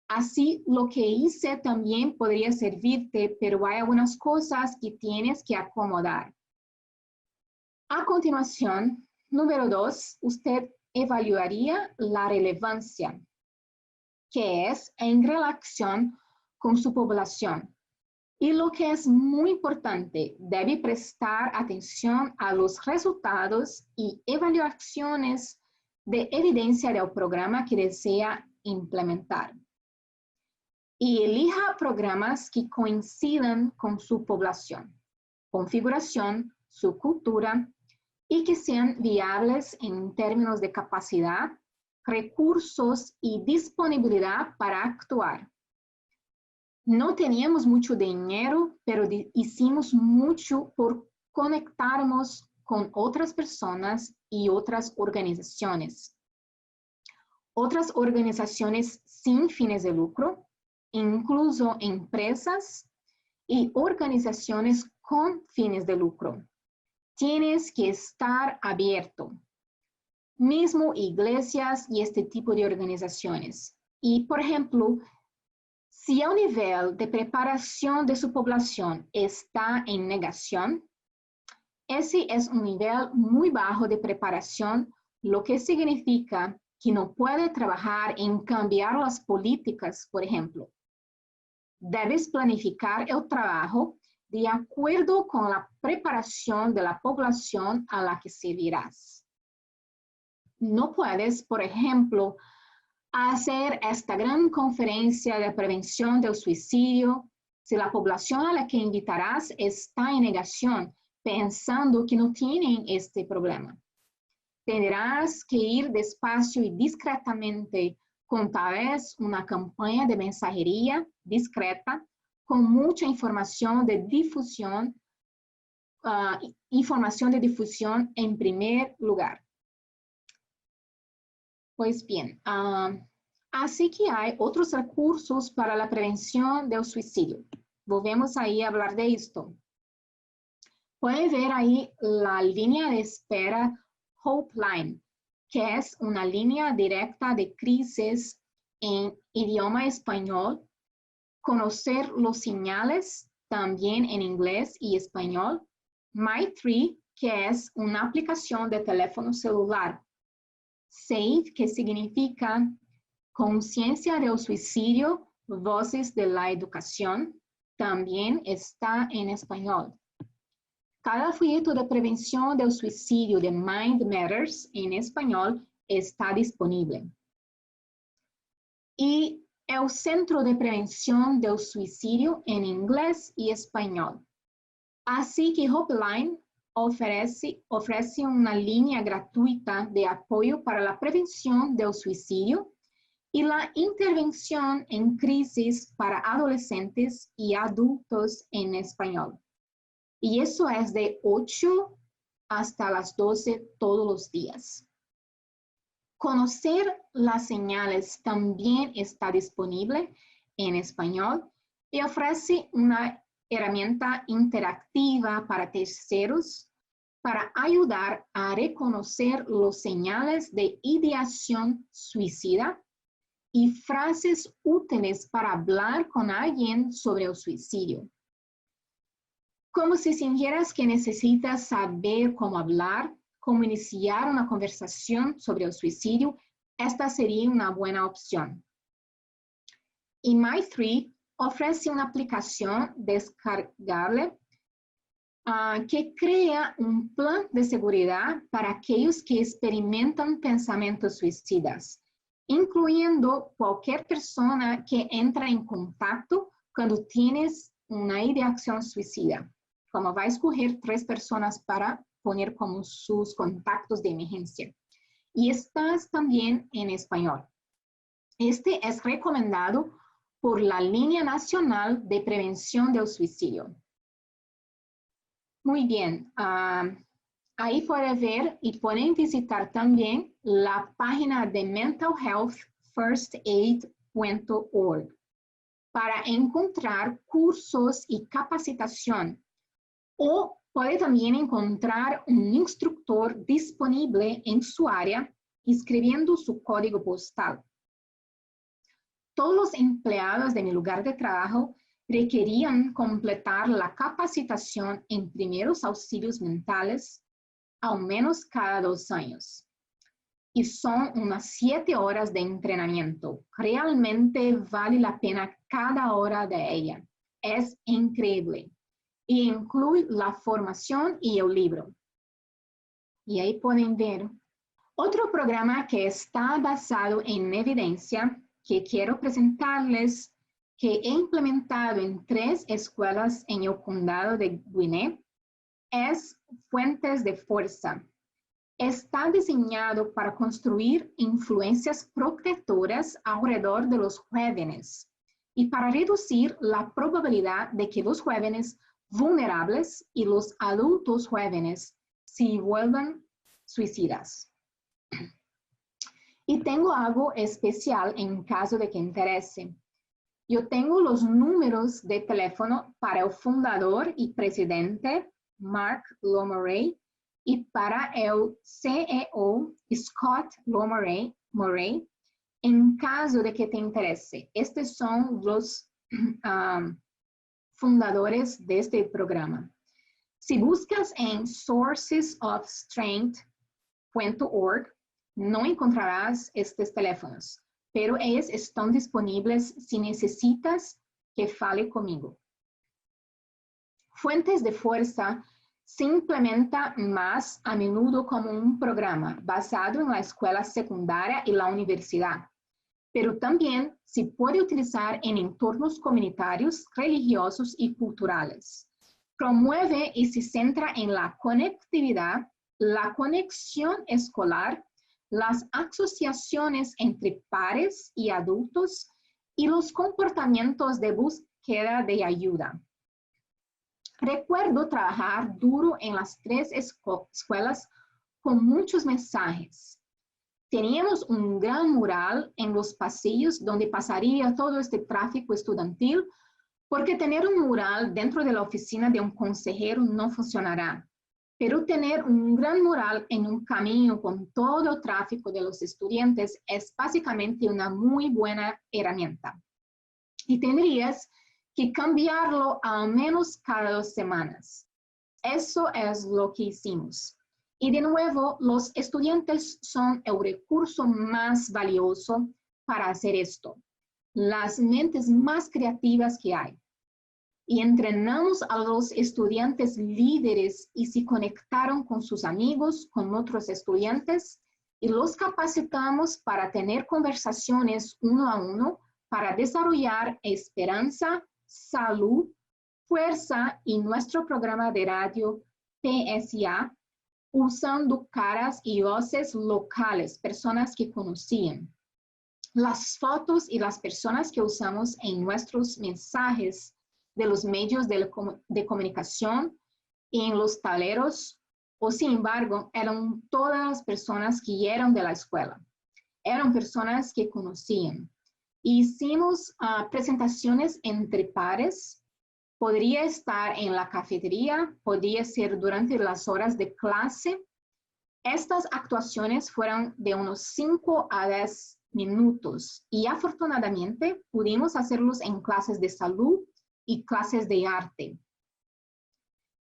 Así, lo que hice también podría servirte, pero hay algunas cosas que tienes que acomodar. A continuación, número 2, usted evaluaría la relevancia, que es en relación con su población. Y lo que es muy importante, debe prestar atención a los resultados y evaluaciones de evidencia del programa que desea implementar. Y elija programas que coincidan con su población, configuración, su cultura, y que sean viables en términos de capacidad, recursos y disponibilidad para actuar. No teníamos mucho dinero, pero hicimos mucho por conectarnos con otras personas y otras organizaciones. Otras organizaciones sin fines de lucro, incluso empresas y organizaciones con fines de lucro. Tienes que estar abierto. Mismo iglesias y este tipo de organizaciones. Y, por ejemplo, si el nivel de preparación de su población está en negación, ese es un nivel muy bajo de preparación, lo que significa que no puede trabajar en cambiar las políticas, por ejemplo. Debes planificar el trabajo de acuerdo con la preparación de la población a la que servirás. No puedes, por ejemplo, hacer esta gran conferencia de prevención del suicidio si la población a la que invitarás está en negación, pensando que no tienen este problema. Tendrás que ir despacio y discretamente con tal vez una campaña de mensajería discreta con mucha información de difusión en primer lugar. Pues bien, así que hay otros recursos para la prevención del suicidio. Volvemos ahí a hablar de esto. Puede ver ahí la línea de espera Hopeline, que es una línea directa de crisis en idioma español. Conocer los señales también en inglés y español. My3, que es una aplicación de teléfono celular. SAFE, que significa Conciencia del Suicidio, Voces de la Educación, también está en español. Cada folleto de prevención del suicidio de Mind Matters en español está disponible. Y el Centro de Prevención del Suicidio en inglés y español. Así que Hopeline ofrece una línea gratuita de apoyo para la prevención del suicidio y la intervención en crisis para adolescentes y adultos en español. Y eso es de 8 hasta las 12 todos los días. Conocer las señales también está disponible en español y ofrece una herramienta interactiva para terceros para ayudar a reconocer los señales de ideación suicida y frases útiles para hablar con alguien sobre el suicidio. Como si sintieras que necesitas saber cómo hablar, cómo iniciar una conversación sobre el suicidio, esta sería una buena opción. Y My3 ofrece una aplicación descargable que crea un plan de seguridad para aquellos que experimentan pensamientos suicidas, incluyendo cualquier persona que entra en contacto cuando tienes una ideación suicida. Como va a escoger 3 personas para poner como sus contactos de emergencia. Y estás también en español. Este es recomendado por la Línea Nacional de Prevención del Suicidio. Muy bien, ahí pueden ver y pueden visitar también la página de mentalhealthfirstaid.org para encontrar cursos y capacitación. O puede también encontrar un instructor disponible en su área escribiendo su código postal. Todos los empleados de mi lugar de trabajo requerían completar la capacitación en primeros auxilios mentales al menos cada 2 años. Y son unas 7 horas de entrenamiento. Realmente vale la pena cada hora de ella. Es increíble. Y incluye la formación y el libro. Y ahí pueden ver. Otro programa que está basado en evidencia que quiero presentarles, que he implementado en 3 escuelas en el condado de Gwinnett, es Fuentes de Fuerza. Está diseñado para construir influencias protectoras alrededor de los jóvenes y para reducir la probabilidad de que los jóvenes vulnerables y los adultos jóvenes se vuelvan suicidas. Y tengo algo especial en caso de que interese. Yo tengo los números de teléfono para el fundador y presidente Mark Lomoray y para el CEO Scott Lomoray en caso de que te interese. Estos son los fundadores de este programa. Si buscas en sourcesofstrength.org, no encontrarás estos teléfonos, pero ellos están disponibles si necesitas que fale conmigo. Fuentes de Fuerza se implementa más a menudo como un programa basado en la escuela secundaria y la universidad, pero también se puede utilizar en entornos comunitarios, religiosos y culturales. Promueve y se centra en la conectividad, la conexión escolar, las asociaciones entre pares y adultos y los comportamientos de búsqueda de ayuda. Recuerdo trabajar duro en las 3 escuelas con muchos mensajes. Teníamos un gran mural en los pasillos donde pasaría todo este tráfico estudiantil, porque tener un mural dentro de la oficina de un consejero no funcionará. Pero tener un gran mural en un camino con todo el tráfico de los estudiantes es básicamente una muy buena herramienta. Y tendrías que cambiarlo al menos cada 2 semanas. Eso es lo que hicimos. Y de nuevo, los estudiantes son el recurso más valioso para hacer esto. Las mentes más creativas que hay. Y entrenamos a los estudiantes líderes y se conectaron con sus amigos, con otros estudiantes, y los capacitamos para tener conversaciones uno a uno para desarrollar esperanza, salud, fuerza y nuestro programa de radio PSA, usando caras y voces locales, personas que conocían. Las fotos y las personas que usamos en nuestros mensajes de los medios de comunicación y en los tableros, o sin embargo, eran todas las personas que eran de la escuela. Eran personas que conocían. Hicimos presentaciones entre pares. Podría estar en la cafetería, podría ser durante las horas de clase. Estas actuaciones fueron de unos 5 a 10 minutos y afortunadamente pudimos hacerlos en clases de salud y clases de arte.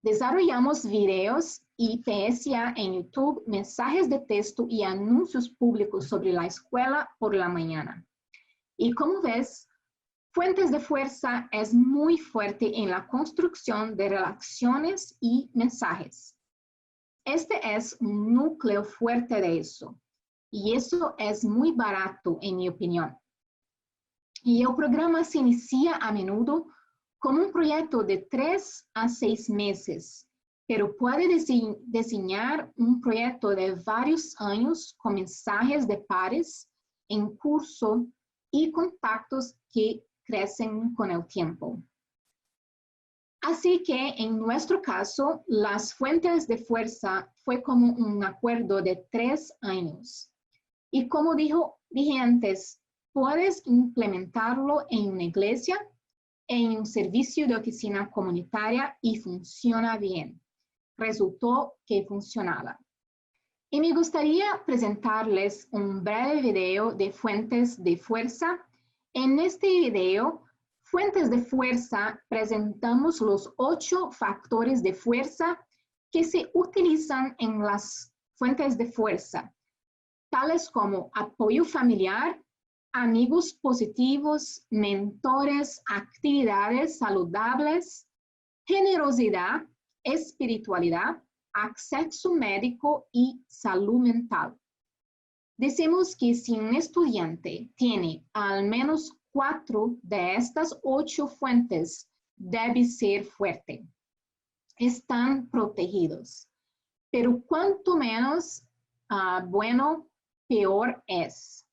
Desarrollamos videos y PSA en YouTube, mensajes de texto y anuncios públicos sobre la escuela por la mañana. Y como ves, Fuentes de Fuerza es muy fuerte en la construcción de relaciones y mensajes. Este es un núcleo fuerte de eso. Y eso es muy barato, en mi opinión. Y el programa se inicia a menudo como un proyecto de 3 a 6 meses, pero puede diseñar un proyecto de varios años con mensajes de pares en curso y contactos que crecen con el tiempo. Así que en nuestro caso, las Fuentes de Fuerza fue como un acuerdo de 3 años. Y como dije antes, puedes implementarlo en una iglesia, en un servicio de oficina comunitaria y funciona bien. Resultó que funcionaba. Y me gustaría presentarles un breve video de Fuentes de Fuerza. En este video, Fuentes de Fuerza, presentamos los 8 factores de fuerza que se utilizan en las Fuentes de Fuerza, tales como apoyo familiar, amigos positivos, mentores, actividades saludables, generosidad, espiritualidad, acceso médico y salud mental. Decimos que si un estudiante tiene al menos 4 de estas 8 fuentes, debe ser fuerte. Están protegidos. Pero cuanto menos bueno, peor es.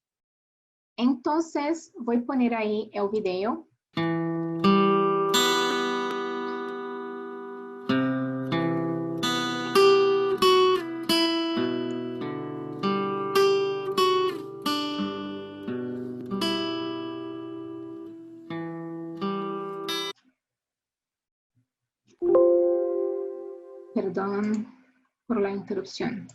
Entonces, voy a poner ahí el video. Perdón por la interrupción.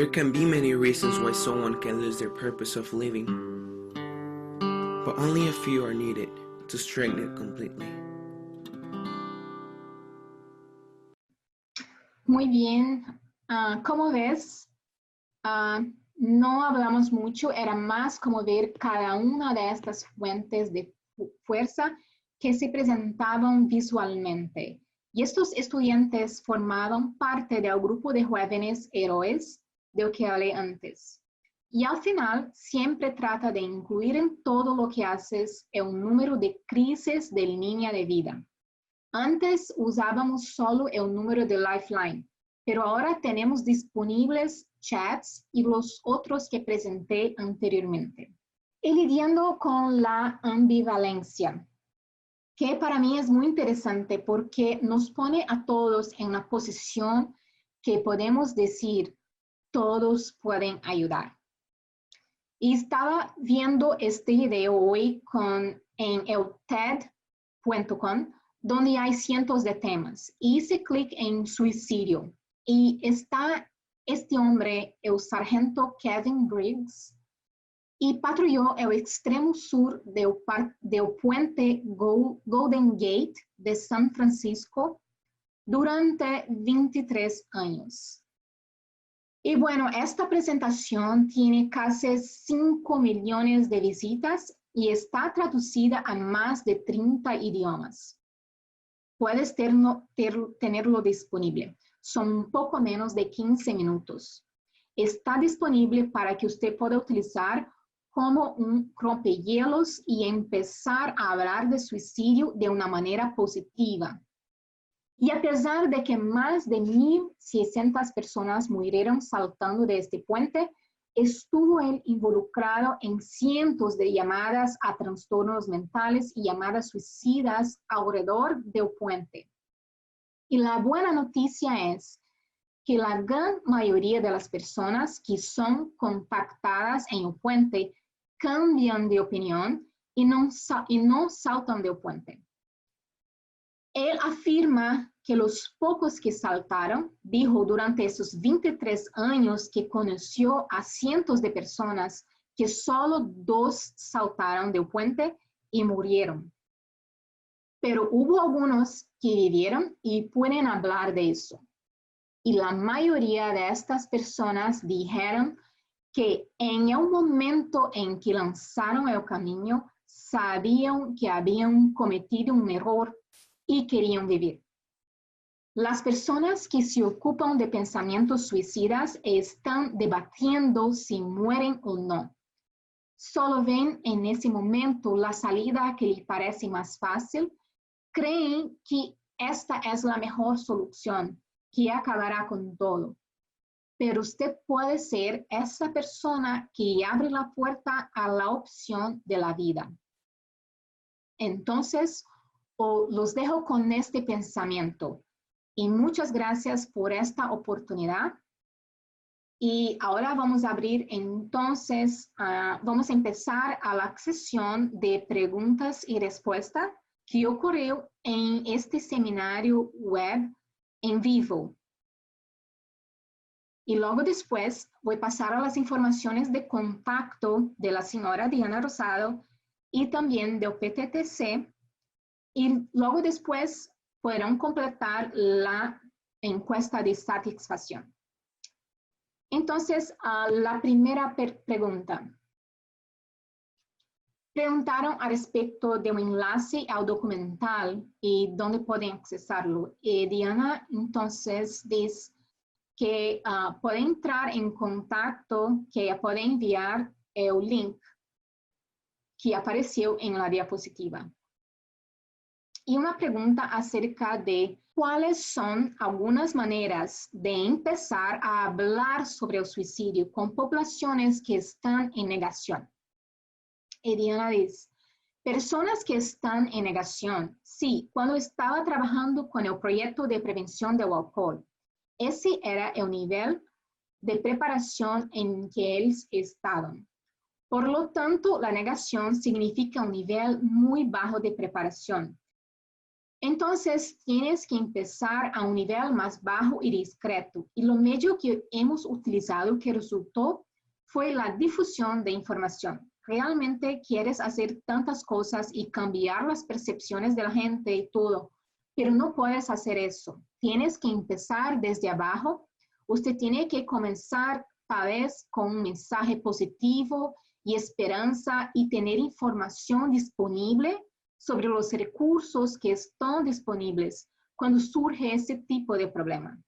There can be many reasons why someone can lose their purpose of living, but only a few are needed to strengthen it completely. Muy bien. Como ves, no hablamos mucho, era más como ver cada una de estas fuentes de fuerza que se presentaban visualmente. Y estos estudiantes formaban parte del grupo de jóvenes héroes del que hablé antes. Y al final, siempre trata de incluir en todo lo que haces el número de crisis de línea de vida. Antes usábamos solo el número de Lifeline, pero ahora tenemos disponibles chats y los otros que presenté anteriormente. Y lidiando con la ambivalencia, que para mí es muy interesante porque nos pone a todos en una posición que podemos decir, todos pueden ayudar. Y estaba viendo este video hoy en el TED.com, donde hay cientos de temas. Hice clic en suicidio y está este hombre, el sargento Kevin Briggs, y patrulló el extremo sur del puente Golden Gate de San Francisco durante 23 años. Y bueno, esta presentación tiene casi 5 millones de visitas y está traducida a más de 30 idiomas. Puedes tenerlo disponible. Son un poco menos de 15 minutos. Está disponible para que usted pueda utilizar como un rompehielos y empezar a hablar de suicidio de una manera positiva. Y a pesar de que más de 1,600 personas murieron saltando de este puente, estuvo él involucrado en cientos de llamadas a trastornos mentales y llamadas suicidas alrededor del puente. Y la buena noticia es que la gran mayoría de las personas que son contactadas en el puente cambian de opinión y no saltan del puente. Él afirma que los pocos que saltaron, dijo durante esos 23 años que conoció a cientos de personas, que solo 2 saltaron del puente y murieron. Pero hubo algunos que vivieron y pueden hablar de eso. Y la mayoría de estas personas dijeron que en el momento en que lanzaron el camino, sabían que habían cometido un error y querían vivir. Las personas que se ocupan de pensamientos suicidas están debatiendo si mueren o no. Solo ven en ese momento la salida que les parece más fácil, creen que esta es la mejor solución, que acabará con todo. Pero usted puede ser esa persona que abre la puerta a la opción de la vida. Entonces, los dejo con este pensamiento. Y muchas gracias por esta oportunidad. Y ahora vamos a abrir entonces, vamos a empezar a la sesión de preguntas y respuestas que ocurrió en este seminario web en vivo. Y luego después voy a pasar a las informaciones de contacto de la señora Diana Rosado y también del PTTC. Y luego después podrán completar la encuesta de satisfacción. Entonces, la primera pregunta. Preguntaron al respecto de un enlace al documental y dónde pueden accesarlo. Diana, entonces, dice que puede entrar en contacto, que puede enviar el link que apareció en la diapositiva. Y una pregunta acerca de cuáles son algunas maneras de empezar a hablar sobre el suicidio con poblaciones que están en negación. Y Diana dice, personas que están en negación. Sí, cuando estaba trabajando con el proyecto de prevención del alcohol, ese era el nivel de preparación en que ellos estaban. Por lo tanto, la negación significa un nivel muy bajo de preparación. Entonces, tienes que empezar a un nivel más bajo y discreto. Y lo medio que hemos utilizado que resultó fue la difusión de información. Realmente quieres hacer tantas cosas y cambiar las percepciones de la gente y todo, pero no puedes hacer eso. Tienes que empezar desde abajo. Usted tiene que comenzar tal vez con un mensaje positivo y esperanza y tener información disponible sobre los recursos que están disponibles cuando surge ese tipo de problema.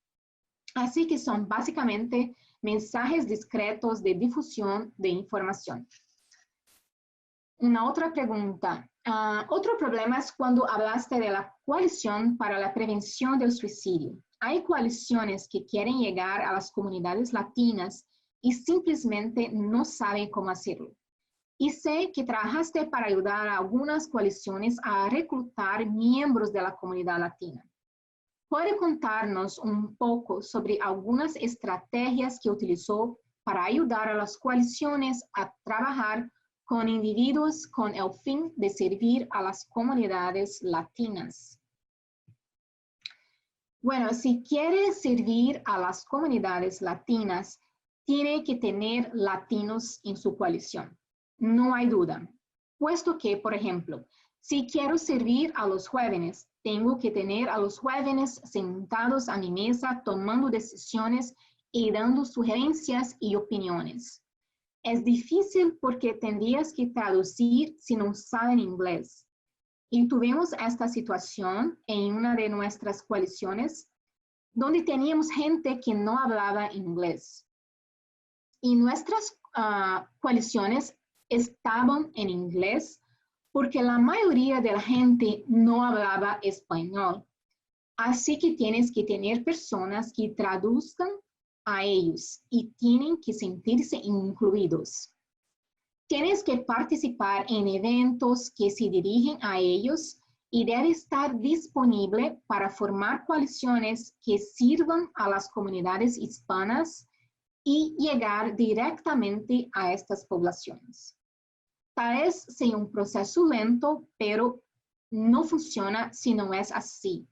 Así que son básicamente mensajes discretos de difusión de información. Una otra pregunta. Otro problema es cuando hablaste de la coalición para la prevención del suicidio. Hay coaliciones que quieren llegar a las comunidades latinas y simplemente no saben cómo hacerlo. Y sé que trabajaste para ayudar a algunas coaliciones a reclutar miembros de la comunidad latina. ¿Puede contarnos un poco sobre algunas estrategias que utilizó para ayudar a las coaliciones a trabajar con individuos con el fin de servir a las comunidades latinas? Bueno, si quiere servir a las comunidades latinas, tiene que tener latinos en su coalición. No hay duda, puesto que, por ejemplo, si quiero servir a los jóvenes, tengo que tener a los jóvenes sentados a mi mesa tomando decisiones y dando sugerencias y opiniones. Es difícil porque tendrías que traducir si no saben inglés. Y tuvimos esta situación en una de nuestras coaliciones donde teníamos gente que no hablaba inglés. Y nuestras coaliciones estaban en inglés porque la mayoría de la gente no hablaba español. Así que tienes que tener personas que traduzcan a ellos y tienen que sentirse incluidos. Tienes que participar en eventos que se dirigen a ellos y debe estar disponible para formar coaliciones que sirvan a las comunidades hispanas y llegar directamente a estas poblaciones. Tal vez sea un proceso lento, pero no funciona si no es así.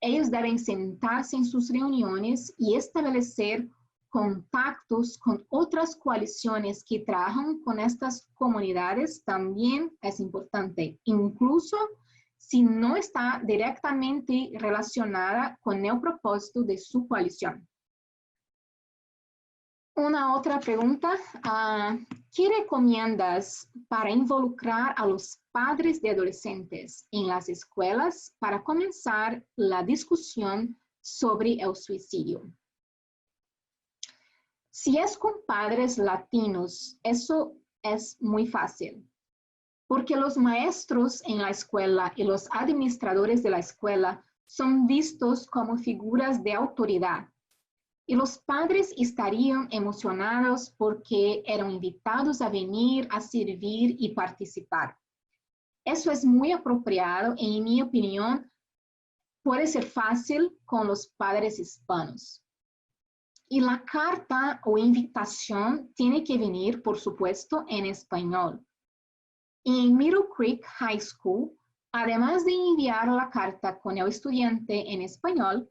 Ellos deben sentarse en sus reuniones y establecer contactos con otras coaliciones que trabajan con estas comunidades. También es importante, incluso si no está directamente relacionada con el propósito de su coalición. Una otra pregunta, ¿qué recomiendas para involucrar a los padres de adolescentes en las escuelas para comenzar la discusión sobre el suicidio? Si es con padres latinos, eso es muy fácil, porque los maestros en la escuela y los administradores de la escuela son vistos como figuras de autoridad. Y los padres estarían emocionados porque eran invitados a venir a servir y participar. Eso es muy apropiado, en mi opinión, puede ser fácil con los padres hispanos. Y la carta o invitación tiene que venir, por supuesto, en español. En Middle Creek High School, además de enviar la carta con el estudiante en español,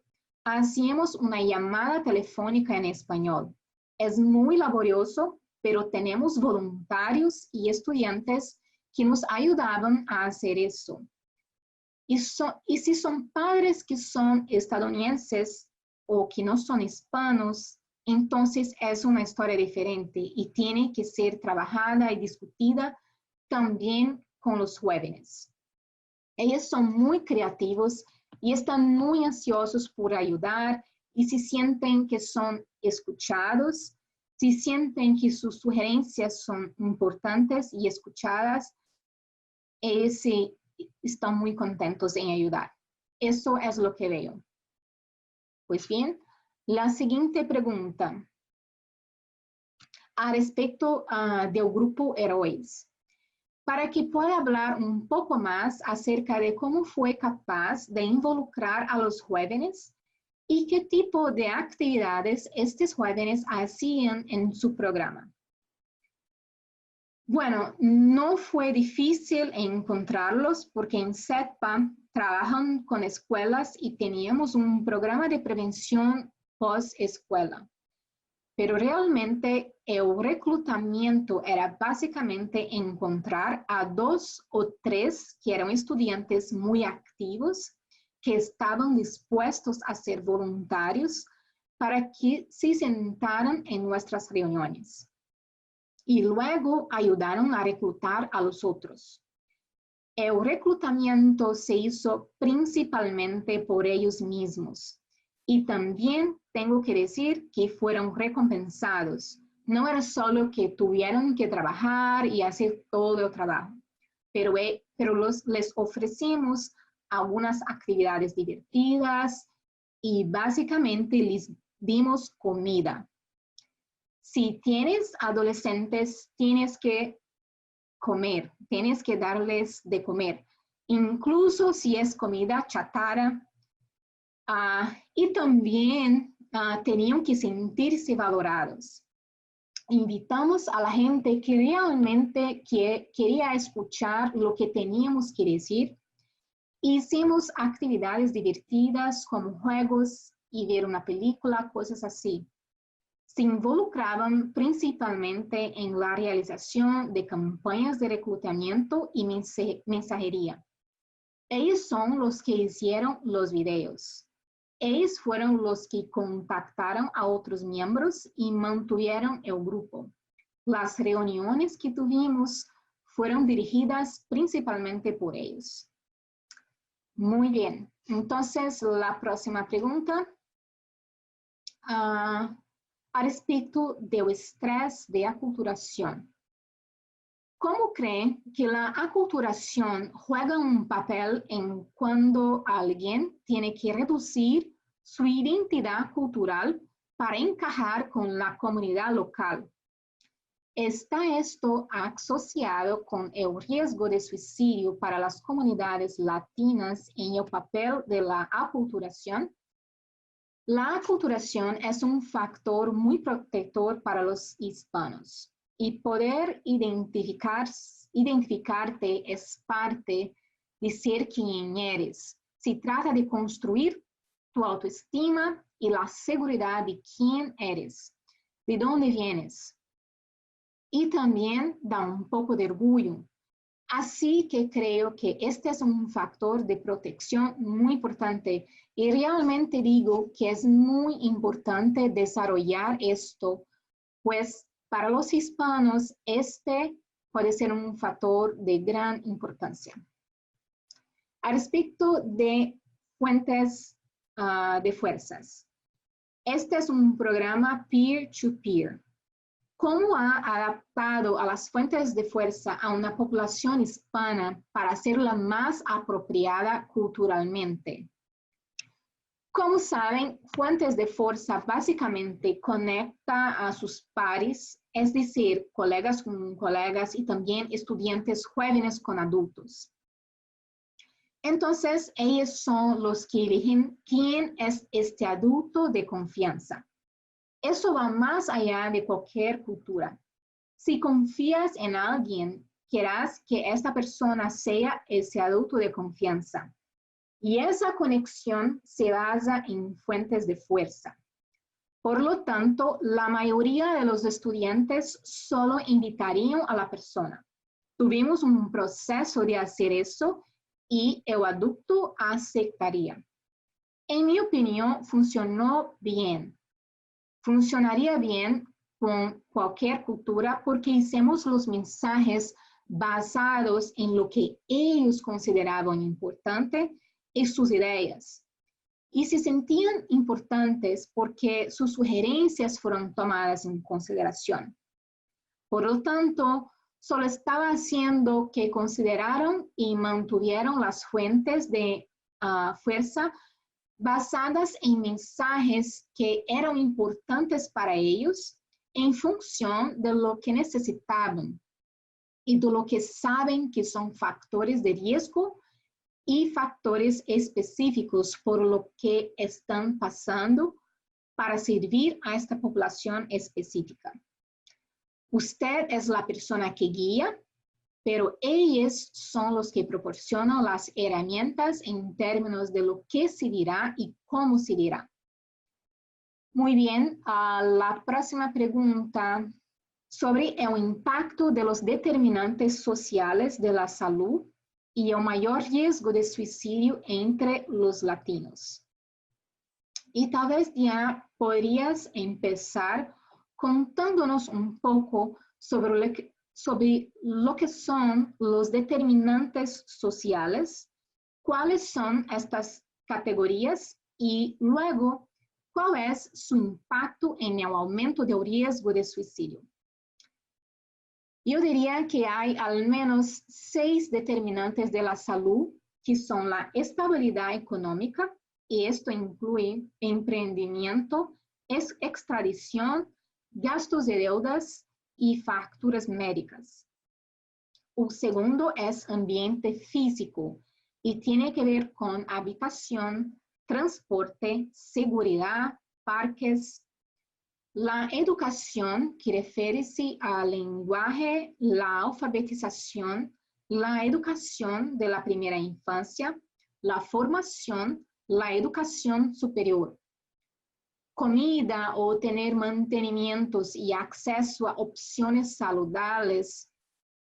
hacíamos una llamada telefónica en español. Es muy laborioso, pero tenemos voluntarios y estudiantes que nos ayudaban a hacer eso. Y si son padres que son estadounidenses o que no son hispanos, entonces es una historia diferente y tiene que ser trabajada y discutida también con los jóvenes. Ellos son muy creativos y están muy ansiosos por ayudar y si sienten que son escuchados, si sienten que sus sugerencias son importantes y escuchadas, ellos sí están muy contentos en ayudar. Eso es lo que veo. Pues bien, la siguiente pregunta. A respecto del grupo Héroes. Para que pueda hablar un poco más acerca de cómo fue capaz de involucrar a los jóvenes y qué tipo de actividades estos jóvenes hacían en su programa. Bueno, no fue difícil encontrarlos porque en CETPA trabajan con escuelas y teníamos un programa de prevención post-escuela. Pero realmente el reclutamiento era básicamente encontrar a 2 o 3 que eran estudiantes muy activos, que estaban dispuestos a ser voluntarios para que se sentaran en nuestras reuniones. Y luego ayudaron a reclutar a los otros. El reclutamiento se hizo principalmente por ellos mismos. Y también tengo que decir que fueron recompensados. No era solo que tuvieron que trabajar y hacer todo el trabajo, pero les ofrecimos algunas actividades divertidas y básicamente les dimos comida. Si tienes adolescentes, tienes que comer, tienes que darles de comer, incluso si es comida chatarra. Y también tenían que sentirse valorados. Invitamos a la gente que realmente quería escuchar lo que teníamos que decir. Hicimos actividades divertidas como juegos y ver una película, cosas así. Se involucraban principalmente en la realización de campañas de reclutamiento y mensajería. Ellos son los que hicieron los videos. Ellos fueron los que contactaron a otros miembros y mantuvieron el grupo. Las reuniones que tuvimos fueron dirigidas principalmente por ellos. Muy bien. Entonces, la próxima pregunta. A respecto del estrés de aculturación. ¿Cómo creen que la aculturación juega un papel en cuando alguien tiene que reducir su identidad cultural para encajar con la comunidad local? ¿Está esto asociado con el riesgo de suicidio para las comunidades latinas en el papel de la aculturación? La aculturación es un factor muy protector para los hispanos y poder identificarte es parte de ser quien eres. Se trata de construir tu autoestima y la seguridad de quién eres, de dónde vienes. Y también da un poco de orgullo. Así que creo que este es un factor de protección muy importante y realmente digo que es muy importante desarrollar esto, pues para los hispanos este puede ser un factor de gran importancia. A respecto de fuentes de fuerzas, este es un programa peer-to-peer. ¿Cómo ha adaptado a las fuentes de fuerza a una población hispana para hacerla más apropiada culturalmente? Como saben, fuentes de fuerza básicamente conecta a sus pares, es decir, colegas con colegas y también estudiantes jóvenes con adultos. Entonces, ellos son los que eligen quién es este adulto de confianza. Eso va más allá de cualquier cultura. Si confías en alguien, querrás que esta persona sea ese adulto de confianza. Y esa conexión se basa en fuentes de fuerza. Por lo tanto, la mayoría de los estudiantes solo invitarían a la persona. Tuvimos un proceso de hacer eso y el adulto aceptaría. En mi opinión, funcionó bien. Funcionaría bien con cualquier cultura porque hicimos los mensajes basados en lo que ellos consideraban importante y sus ideas. Y se sentían importantes porque sus sugerencias fueron tomadas en consideración. Por lo tanto, solo estaba haciendo que consideraron y mantuvieron las fuentes de fuerza basadas en mensajes que eran importantes para ellos en función de lo que necesitaban y de lo que saben que son factores de riesgo y factores específicos por lo que están pasando para servir a esta población específica. Usted es la persona que guía, pero ellos son los que proporcionan las herramientas en términos de lo que se dirá y cómo se dirá. Muy bien, la próxima pregunta sobre el impacto de los determinantes sociales de la salud y el mayor riesgo de suicidio entre los latinos. Y tal vez ya podrías empezar contándonos un poco sobre lo que son los determinantes sociales, cuáles son estas categorías y luego cuál es su impacto en el aumento del riesgo de suicidio. Yo diría que hay al menos 6 determinantes de la salud, que son la estabilidad económica, y esto incluye emprendimiento, extradición, gastos de deudas y facturas médicas. El segundo es ambiente físico y tiene que ver con habitación, transporte, seguridad, parques. La educación, que refiere-se al lenguaje, la alfabetización, la educación de la primera infancia, la formación, la educación superior. Comida o tener mantenimientos y acceso a opciones saludables,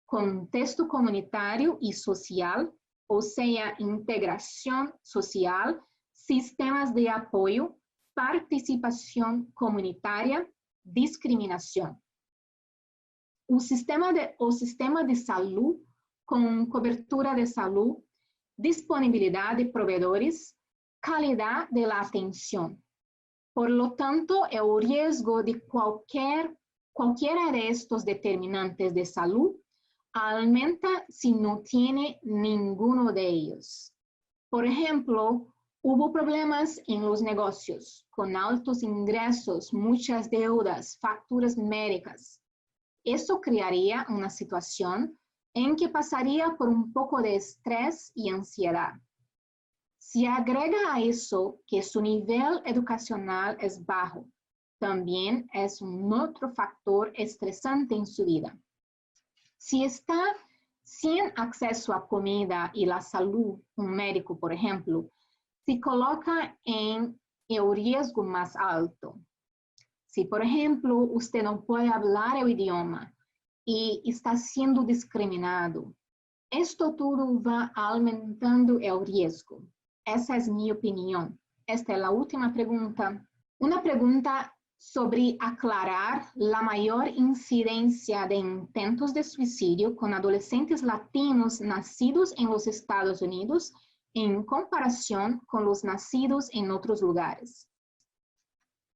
contexto comunitario y social, o sea, integración social, sistemas de apoyo, participación comunitaria, discriminación. O sistema de salud con cobertura de salud, disponibilidad de proveedores, calidad de la atención. Por lo tanto, el riesgo de cualquiera de estos determinantes de salud aumenta si no tiene ninguno de ellos. Por ejemplo, hubo problemas en los negocios, con altos ingresos, muchas deudas, facturas médicas. Eso crearía una situación en que pasaría por un poco de estrés y ansiedad. Si agrega a eso que su nivel educacional es bajo, también es un otro factor estresante en su vida. Si está sin acceso a comida y la salud, un médico, por ejemplo, se coloca en el riesgo más alto. Si, por ejemplo, usted no puede hablar el idioma y está siendo discriminado, esto todo va aumentando el riesgo. Esa es mi opinión. Esta es la última pregunta. Una pregunta sobre aclarar la mayor incidencia de intentos de suicidio con adolescentes latinos nacidos en los Estados Unidos en comparación con los nacidos en otros lugares.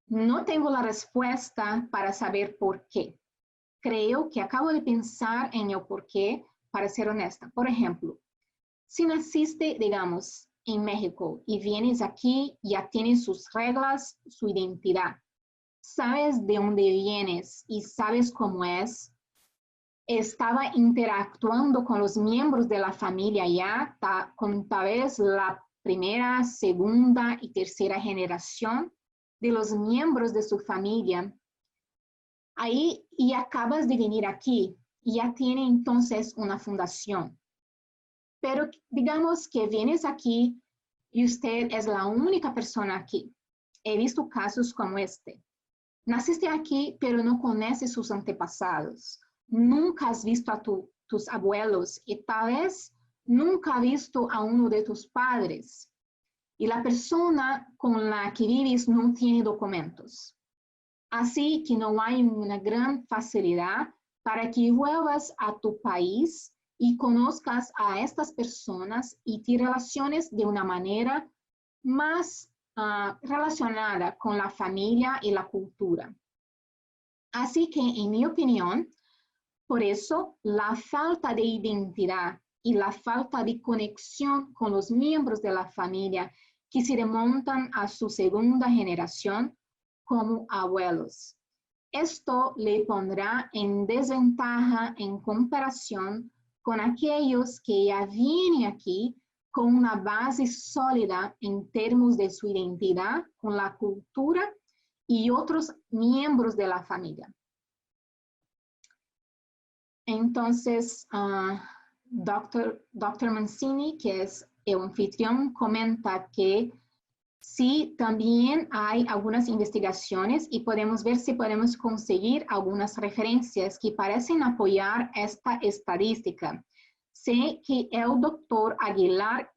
No tengo la respuesta para saber por qué. Creo que acabo de pensar en el por qué, para ser honesta. Por ejemplo, si naciste, digamos, en México y vienes aquí, ya tienes sus reglas, su identidad. Sabes de dónde vienes y sabes cómo es. Estaba interactuando con los miembros de la familia ya, con tal vez la primera, segunda y tercera generación de los miembros de su familia. Ahí y acabas de venir aquí y ya tiene entonces una fundación. Pero digamos que vienes aquí y usted es la única persona aquí. He visto casos como este. Naciste aquí, pero no conoces sus antepasados. Nunca has visto a tus abuelos y tal vez nunca has visto a uno de tus padres. Y la persona con la que vives no tiene documentos. Así que no hay una gran facilidad para que vuelvas a tu país y conozcas a estas personas y te relaciones de una manera más relacionada con la familia y la cultura. Así que, en mi opinión, por eso la falta de identidad y la falta de conexión con los miembros de la familia que se remontan a su segunda generación como abuelos. Esto le pondrá en desventaja en comparación con aquellos que ya vienen aquí con una base sólida en términos de su identidad, con la cultura y otros miembros de la familia. Entonces, Dr. Mancini, que es el anfitrión, comenta que sí, también hay algunas investigaciones y podemos ver si podemos conseguir algunas referencias que parecen apoyar esta estadística. Sé que el doctor Aguilar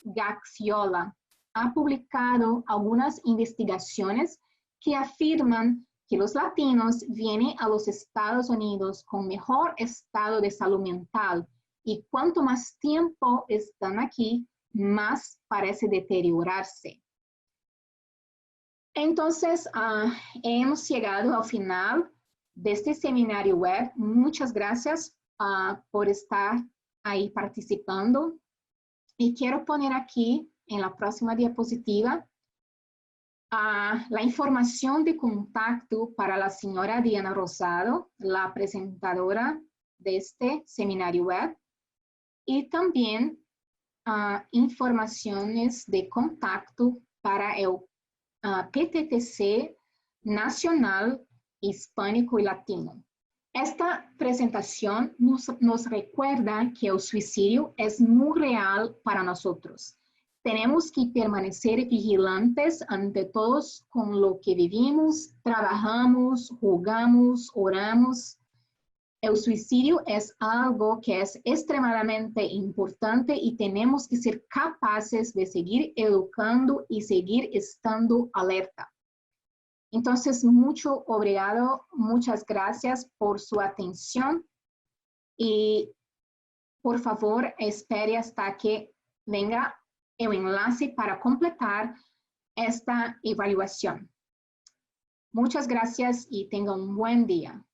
Gaxiola ha publicado algunas investigaciones que afirman que los latinos vienen a los Estados Unidos con mejor estado de salud mental y cuanto más tiempo están aquí, más parece deteriorarse. Entonces, hemos llegado al final de este seminario web. Muchas gracias por estar ahí participando. Y quiero poner aquí, en la próxima diapositiva, la información de contacto para la señora Diana Rosado, la presentadora de este seminario web, y también informaciones de contacto para el PTTC Nacional Hispánico y Latino. Esta presentación nos recuerda que el suicidio es muy real para nosotros. Tenemos que permanecer vigilantes ante todos con lo que vivimos, trabajamos, jugamos, oramos. El suicidio es algo que es extremadamente importante y tenemos que ser capaces de seguir educando y seguir estando alerta. Entonces, muchas gracias por su atención y por favor, espere hasta que venga el enlace para completar esta evaluación. Muchas gracias y tenga un buen día.